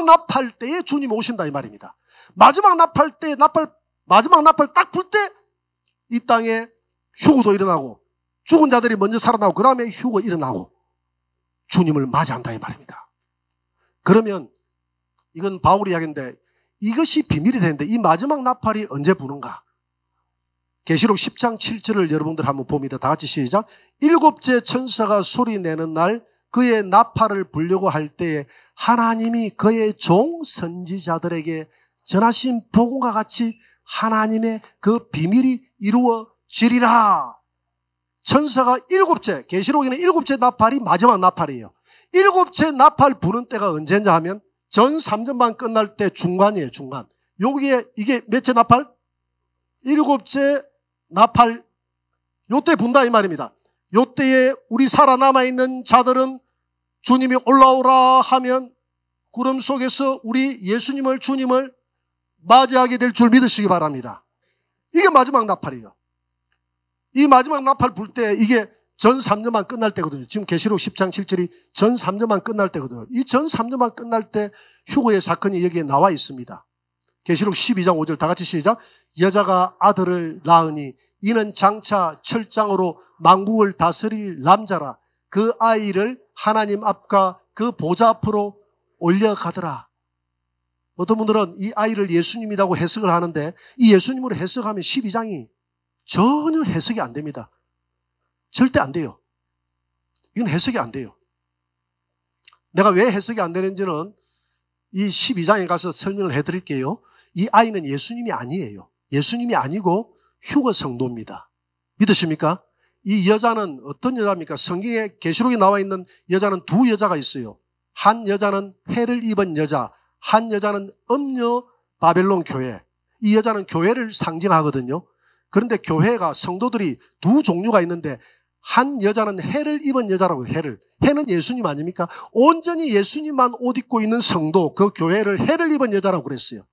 나팔 때에 주님 오신다 이 말입니다. 마지막 나팔 딱 불 때 이 땅에 휴거도 일어나고 죽은 자들이 먼저 살아나고 그 다음에 휴거 일어나고 주님을 맞이한다 이 말입니다. 그러면 이건 바울이 이야기인데 이것이 비밀이 되는데 이 마지막 나팔이 언제 부는가? 계시록 10장 7절을 여러분들 한번 봅니다. 다 같이 시작. 일곱째 천사가 소리내는 날 그의 나팔을 불려고 할 때에 하나님이 그의 종 선지자들에게 전하신 복음과 같이 하나님의 그 비밀이 이루어지리라. 천사가 일곱째, 계시록에는 일곱째 나팔이 마지막 나팔이에요. 일곱째 나팔 부는 때가 언제냐 하면 전 3년 반 끝날 때 중간이에요, 중간. 여기에 이게 몇째 나팔? 일곱째 나팔, 요때 분다 이 말입니다. 요때에 우리 살아남아있는 자들은 주님이 올라오라 하면 구름 속에서 우리 예수님을, 주님을 맞이하게 될 줄 믿으시기 바랍니다. 이게 마지막 나팔이에요. 이 마지막 나팔 불 때 이게 전 3년만 끝날 때거든요. 지금 계시록 10장 7절이 전 3년만 끝날 때거든요. 이 전 3년만 끝날 때 휴거의 사건이 여기에 나와 있습니다. 계시록 12장 5절 다 같이 시작. 여자가 아들을 낳으니 이는 장차 철장으로 만국을 다스릴 남자라. 그 아이를 하나님 앞과 그 보좌 앞으로 올려가더라. 어떤 분들은 이 아이를 예수님이라고 해석을 하는데 이 예수님으로 해석하면 12장이 전혀 해석이 안 됩니다. 절대 안 돼요. 이건 해석이 안 돼요. 내가 왜 해석이 안 되는지는 이 12장에 가서 설명을 해드릴게요. 이 아이는 예수님이 아니에요. 예수님이 아니고 휴거 성도입니다. 믿으십니까? 이 여자는 어떤 여자입니까? 성경에 계시록에 나와 있는 여자는 두 여자가 있어요. 한 여자는 해를 입은 여자, 한 여자는 음녀 바벨론 교회. 이 여자는 교회를 상징하거든요. 그런데 교회가 성도들이 두 종류가 있는데 한 여자는 해를 입은 여자라고 해를. 해는 예수님 아닙니까? 온전히 예수님만 옷 입고 있는 성도, 그 교회를 해를 입은 여자라고 그랬어요.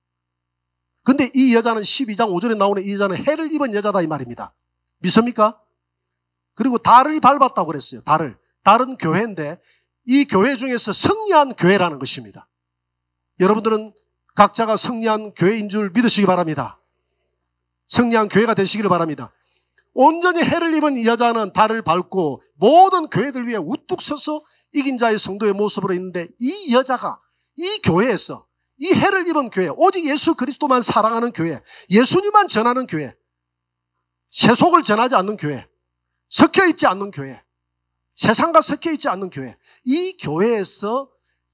근데 이 여자는 12장 5절에 나오는 이 여자는 해를 입은 여자다 이 말입니다. 믿습니까? 그리고 달을 밟았다고 그랬어요. 달을. 달은 교회인데 이 교회 중에서 승리한 교회라는 것입니다. 여러분들은 각자가 승리한 교회인 줄 믿으시기 바랍니다. 승리한 교회가 되시기를 바랍니다. 온전히 해를 입은 이 여자는 달을 밟고 모든 교회들 위해 우뚝 서서 이긴 자의 성도의 모습으로 있는데 이 여자가 이 교회에서 이 해를 입은 교회, 오직 예수 그리스도만 사랑하는 교회, 예수님만 전하는 교회, 세속을 전하지 않는 교회, 섞여있지 않는 교회, 세상과 섞여있지 않는 교회, 이 교회에서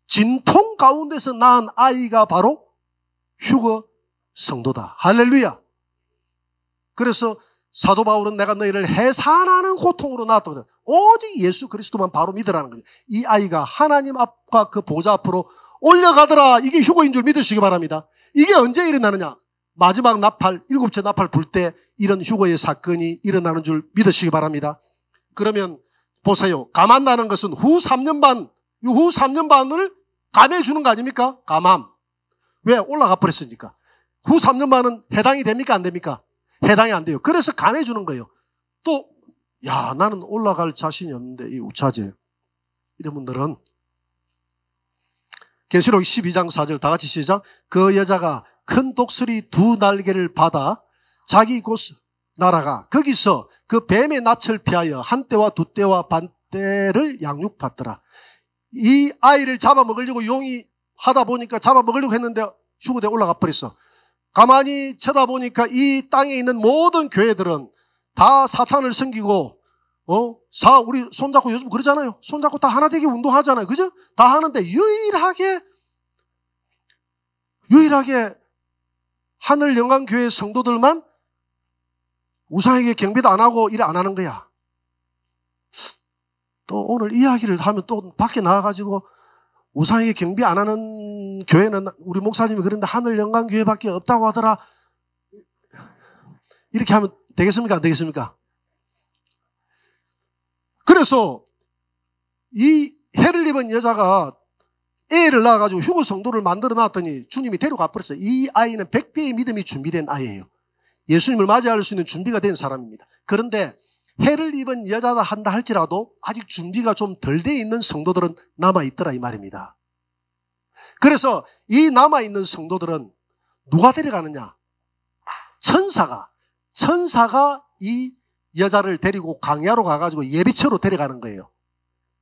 진통 가운데서 낳은 아이가 바로 휴거 성도다. 할렐루야. 그래서 사도 바울은 내가 너희를 해산하는 고통으로 낳았거든. 오직 예수 그리스도만 바로 믿으라는 겁니다. 이 아이가 하나님 앞과 그 보좌 앞으로 올려가더라. 이게 휴거인 줄 믿으시기 바랍니다. 이게 언제 일어나느냐? 마지막 나팔, 7째 나팔 불 때 이런 휴거의 사건이 일어나는 줄 믿으시기 바랍니다. 그러면 보세요. 감한다는 것은 후 3년 반, 후 3년 반을 감해 주는 거 아닙니까? 감함. 왜? 올라가 버렸으니까. 후 3년 반은 해당이 됩니까? 안 됩니까? 해당이 안 돼요. 그래서 감해 주는 거예요. 또, 야, 나는 올라갈 자신이 없는데, 이 우차제. 이런 분들은 계시록 12장 4절 다 같이 시작. 그 여자가 큰 독수리 두 날개를 받아 자기 곳 날아가 거기서 그 뱀의 낯을 피하여 한 떼와 두 떼와 반 떼를 양육받더라. 이 아이를 잡아먹으려고 용이 하다 보니까 잡아먹으려고 했는데 휴거대 올라가 버렸어. 가만히 쳐다보니까 이 땅에 있는 모든 교회들은 다 사탄을 섬기고 우리 손잡고 요즘 그러잖아요. 손잡고 다 하나 되기 운동하잖아요. 그죠? 다 하는데 유일하게 하늘 영광교회 성도들만 우상에게 경배도 안 하고 일 안 하는 거야. 또 오늘 이야기를 하면 또 밖에 나가가지고 우상에게 경배 안 하는 교회는 우리 목사님이 그런데 하늘 영광교회밖에 없다고 하더라. 이렇게 하면 되겠습니까? 안 되겠습니까? 그래서 이 해를 입은 여자가 애를 낳아가지고 휴거 성도를 만들어 놨더니 주님이 데려가 버렸어요. 이 아이는 100배의 믿음이 준비된 아이예요. 예수님을 맞이할 수 있는 준비가 된 사람입니다. 그런데 해를 입은 여자다 한다 할지라도 아직 준비가 좀 덜 돼 있는 성도들은 남아있더라 이 말입니다. 그래서 이 남아있는 성도들은 누가 데려가느냐? 천사가 이 여자를 데리고 광야로 가가지고 예비처로 데려가는 거예요.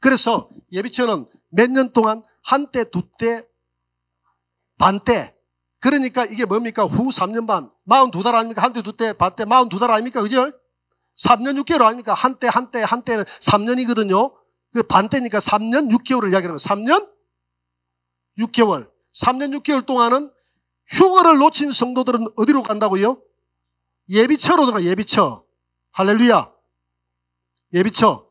그래서 예비처는 몇 년 동안 한 때, 두 때, 반 때. 그러니까 이게 뭡니까? 후 3년 반, 42달 아닙니까? 한 때, 두 때, 반 때, 42달 아닙니까? 그죠? 3년 6개월 아닙니까? 한 때는 3년이거든요. 그 반 때니까 3년 6개월을 이야기하는 거예요. 3년 6개월. 3년 6개월 동안은 휴거를 놓친 성도들은 어디로 간다고요? 예비처로 들어가, 예비처. 할렐루야. 예비처.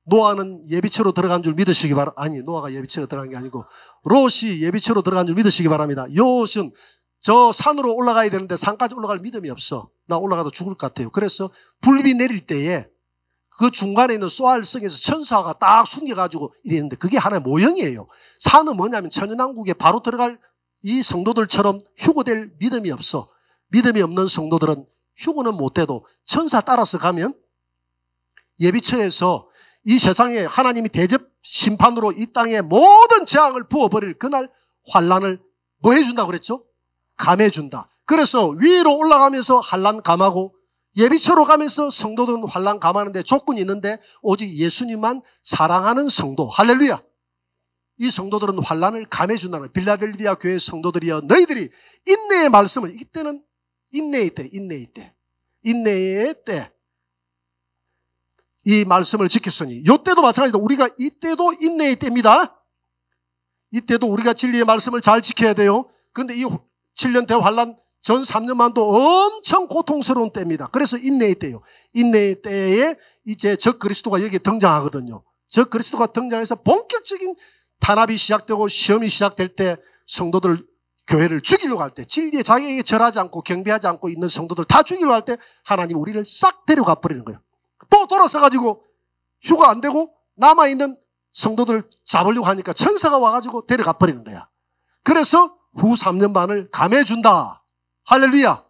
노아는 예비처로 들어간 줄 믿으시기 바랍니다. 아니, 노아가 예비처로 들어간 게 아니고 롯이 예비처로 들어간 줄 믿으시기 바랍니다. 롯은 저 산으로 올라가야 되는데 산까지 올라갈 믿음이 없어. 나 올라가도 죽을 것 같아요. 그래서 불비 내릴 때에 그 중간에 있는 쏘알성에서 천사가 딱 숨겨가지고 이랬는데 그게 하나의 모형이에요. 산은 뭐냐면 천연왕국에 바로 들어갈 이 성도들처럼 휴거될 믿음이 없어. 믿음이 없는 성도들은 휴거는 못 돼도 천사 따라서 가면 예비처에서 이 세상에 하나님이 대접 심판으로 이 땅에 모든 재앙을 부어버릴 그날 환란을 뭐 해준다고 그랬죠? 감해준다. 그래서 위로 올라가면서 환란 감하고 예비처로 가면서 성도들은 환난 감하는데 조건이 있는데 오직 예수님만 사랑하는 성도. 할렐루야. 이 성도들은 환난을 감해준다는 빌라델비아 교회 성도들이여 너희들이 인내의 말씀을, 이때는 인내의 때, 인내의 때 이 말씀을 지켰으니 이때도 마찬가지다. 우리가 이때도 인내의 때입니다. 이때도 우리가 진리의 말씀을 잘 지켜야 돼요. 그런데 이 7년 대환란 전 3년만도 엄청 고통스러운 때입니다. 그래서 인내의 때요. 인내의 때에 이제 적 그리스도가 여기에 등장하거든요. 적 그리스도가 등장해서 본격적인 탄압이 시작되고 시험이 시작될 때 성도들 교회를 죽이려고 할 때, 진리에 자기에게 절하지 않고 경배하지 않고 있는 성도들 다 죽이려고 할 때 하나님 우리를 싹 데려가 버리는 거예요. 또 돌아서 가지고 휴가 안 되고 남아있는 성도들 잡으려고 하니까 천사가 와가지고 데려가 버리는 거야. 그래서 후 3년 반을 감해준다. 할렐루야.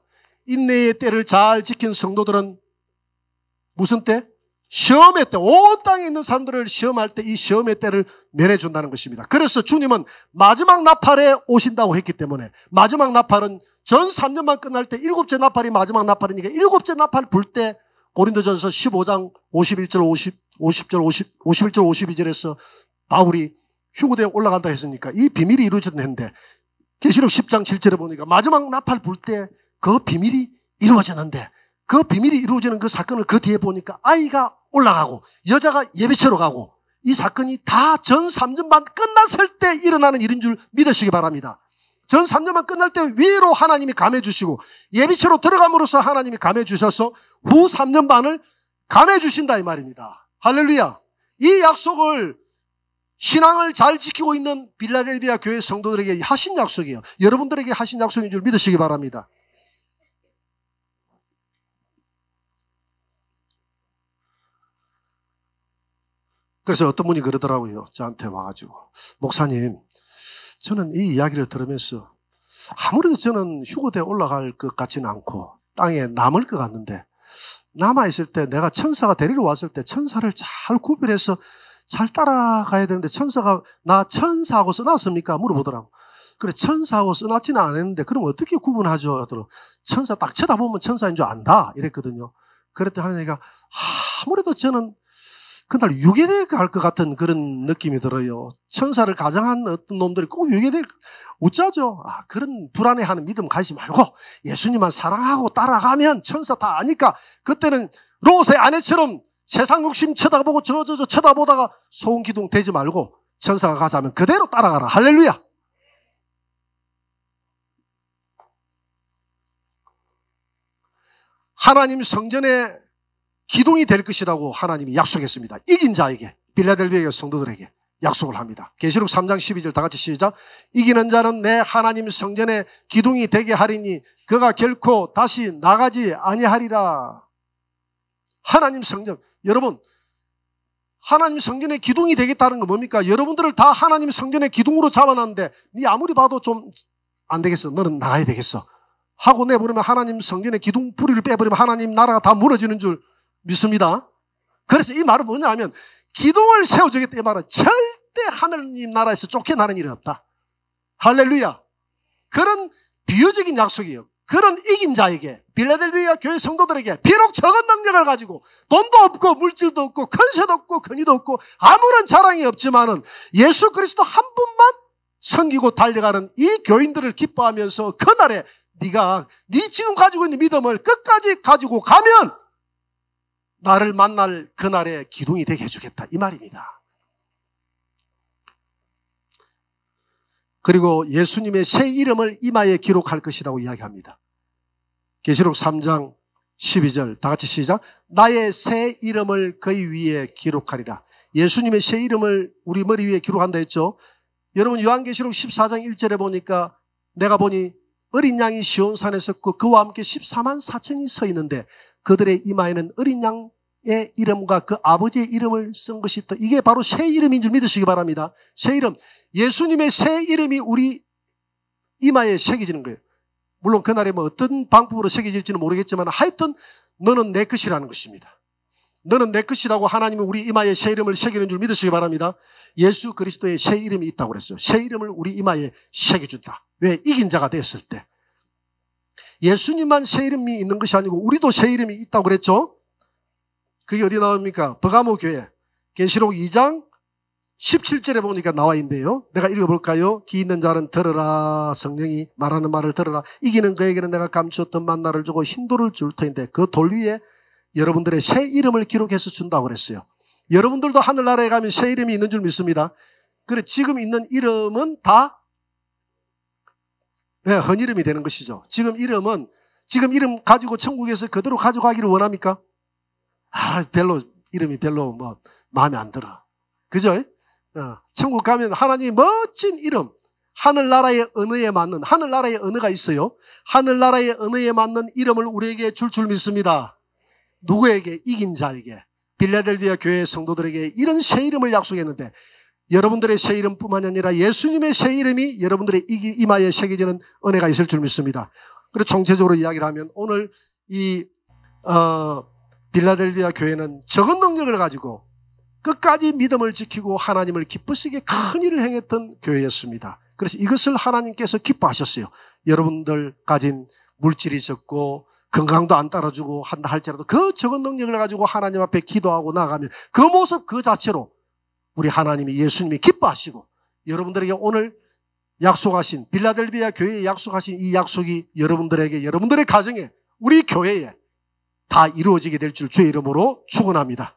인내의 때를 잘 지킨 성도들은 무슨 때? 시험의 때, 온 땅에 있는 사람들을 시험할 때 이 시험의 때를 면해준다는 것입니다. 그래서 주님은 마지막 나팔에 오신다고 했기 때문에 마지막 나팔은 전 3년만 끝날 때 7째 나팔이 마지막 나팔이니까 7째 나팔 불 때 고린도전서 15장 51절 52절에서 바울이 휴거대에 올라간다 했으니까 이 비밀이 이루어졌는데 계시록 10장 7절에 보니까 마지막 나팔 불 때 그 비밀이 이루어졌는데 그 비밀이 이루어지는 그 사건을 그 뒤에 보니까 아이가 올라가고 여자가 예배처로 가고 이 사건이 다 전 3년 반 끝났을 때 일어나는 일인 줄 믿으시기 바랍니다. 전 3년만 끝날 때 위로 하나님이 감해 주시고 예비처로 들어감으로써 하나님이 감해 주셔서 후 3년 반을 감해 주신다 이 말입니다. 할렐루야. 이 약속을 신앙을 잘 지키고 있는 빌라델비아 교회 성도들에게 하신 약속이에요. 여러분들에게 하신 약속인 줄 믿으시기 바랍니다. 그래서 어떤 분이 그러더라고요. 저한테 와가지고 목사님, 저는 이 이야기를 들으면서 아무래도 저는 휴거대에 올라갈 것 같지는 않고 땅에 남을 것 같는데 남아있을 때 내가 천사가 데리러 왔을 때 천사를 잘 구별해서 잘 따라가야 되는데 천사가 나 천사하고 써놨습니까? 물어보더라고. 그래, 천사하고 써놨지는 않았는데 그럼 어떻게 구분하죠? 하더라고. 천사 딱 쳐다보면 천사인 줄 안다 이랬거든요. 그랬더니 하나님이 아무래도 저는 그날 유괴될 것 같은 그런 느낌이 들어요. 천사를 가정한 어떤 놈들이 꼭 유괴될, 어쩌죠? 그런 불안해하는 믿음 가지지 말고 예수님만 사랑하고 따라가면 천사 다 아니까 그때는 롯의 아내처럼 세상 욕심 쳐다보고 저 쳐다보다가 소음기둥 되지 말고 천사가 가자면 그대로 따라가라. 할렐루야. 하나님 성전에 기둥이 될 것이라고 하나님이 약속했습니다. 이긴 자에게, 빌라델비아 성도들에게 약속을 합니다. 계시록 3장 12절 다 같이 시작. 이기는 자는 내 하나님 성전에 기둥이 되게 하리니 그가 결코 다시 나가지 아니하리라. 하나님 성전, 여러분 하나님 성전에 기둥이 되겠다는 건 뭡니까? 여러분들을 다 하나님 성전의 기둥으로 잡아놨는데 네 아무리 봐도 좀 안 되겠어. 너는 나가야 되겠어 하고 내버리면 하나님 성전의 기둥 뿌리를 빼버리면 하나님 나라가 다 무너지는 줄 믿습니다. 그래서 이 말은 뭐냐 하면 기둥을 세워주겠다 이 말은 절대 하나님 나라에서 쫓겨나는 일은 없다. 할렐루야. 그런 비유적인 약속이에요. 그런 이긴 자에게, 빌라델비아 교회 성도들에게 비록 적은 능력을 가지고 돈도 없고 물질도 없고 큰세도 없고 근위도 없고 아무런 자랑이 없지만은 예수 그리스도 한 분만 섬기고 달려가는 이 교인들을 기뻐하면서 그날에 네가 네 지금 가지고 있는 믿음을 끝까지 가지고 가면 나를 만날 그날에 기둥이 되게 해주겠다 이 말입니다. 그리고 예수님의 새 이름을 이마에 기록할 것이라고 이야기합니다. 계시록 3장 12절 다 같이 시작. 나의 새 이름을 그의 위에 기록하리라. 예수님의 새 이름을 우리 머리 위에 기록한다 했죠. 여러분 요한계시록 14장 1절에 보니까 내가 보니 어린 양이 시온산에 섰고 그와 함께 14만 4천이 서 있는데 그들의 이마에는 어린 양의 이름과 그 아버지의 이름을 쓴 것이 있다. 이게 바로 새 이름인 줄 믿으시기 바랍니다. 새 이름, 예수님의 새 이름이 우리 이마에 새겨지는 거예요. 물론 그날에 뭐 어떤 방법으로 새겨질지는 모르겠지만 하여튼 너는 내 것이라는 것입니다. 너는 내 것이라고 하나님이 우리 이마에 새 이름을 새기는 줄 믿으시기 바랍니다. 예수 그리스도의 새 이름이 있다고 그랬어요. 새 이름을 우리 이마에 새겨준다. 왜? 이긴 자가 됐을 때. 예수님만 새 이름이 있는 것이 아니고 우리도 새 이름이 있다고 그랬죠. 그게 어디 나옵니까? 버가모 교회 계시록 2장 17절에 보니까 나와 있는데요. 내가 읽어볼까요? 귀 있는 자는 들으라. 성령이 말하는 말을 들으라. 이기는 그에게는 내가 감추었던 만나를 주고 흰돌을 줄 터인데 그 돌 위에 여러분들의 새 이름을 기록해서 준다고 그랬어요. 여러분들도 하늘나라에 가면 새 이름이 있는 줄 믿습니다. 그래 지금 있는 이름은 다 헌 이름이 되는 것이죠. 지금 이름 가지고 천국에서 그대로 가져가기를 원합니까? 이름이 별로 마음에 안 들어. 그죠? 천국 가면 하나님이 멋진 이름, 하늘나라의 언어에 맞는, 하늘나라의 언어가 있어요. 하늘나라의 언어에 맞는 이름을 우리에게 줄 믿습니다. 누구에게? 이긴 자에게. 빌라델비아 교회 성도들에게 이런 새 이름을 약속했는데 여러분들의 새 이름뿐만 아니라 예수님의 새 이름이 여러분들의 이마에 새겨지는 은혜가 있을 줄 믿습니다. 그리고 총체적으로 이야기를 하면 오늘 이 빌라델비아 교회는 적은 능력을 가지고 끝까지 믿음을 지키고 하나님을 기쁘시게 큰 일을 행했던 교회였습니다. 그래서 이것을 하나님께서 기뻐하셨어요. 여러분들 가진 물질이 적고 건강도 안 따라주고 한다 할지라도 그 적은 능력을 가지고 하나님 앞에 기도하고 나가면 그 모습 그 자체로 우리 하나님이 예수님이 기뻐하시고 여러분들에게 오늘 약속하신 빌라델비아 교회에 약속하신 이 약속이 여러분들에게 여러분들의 가정에 우리 교회에 다 이루어지게 될 줄 주의 이름으로 축원합니다.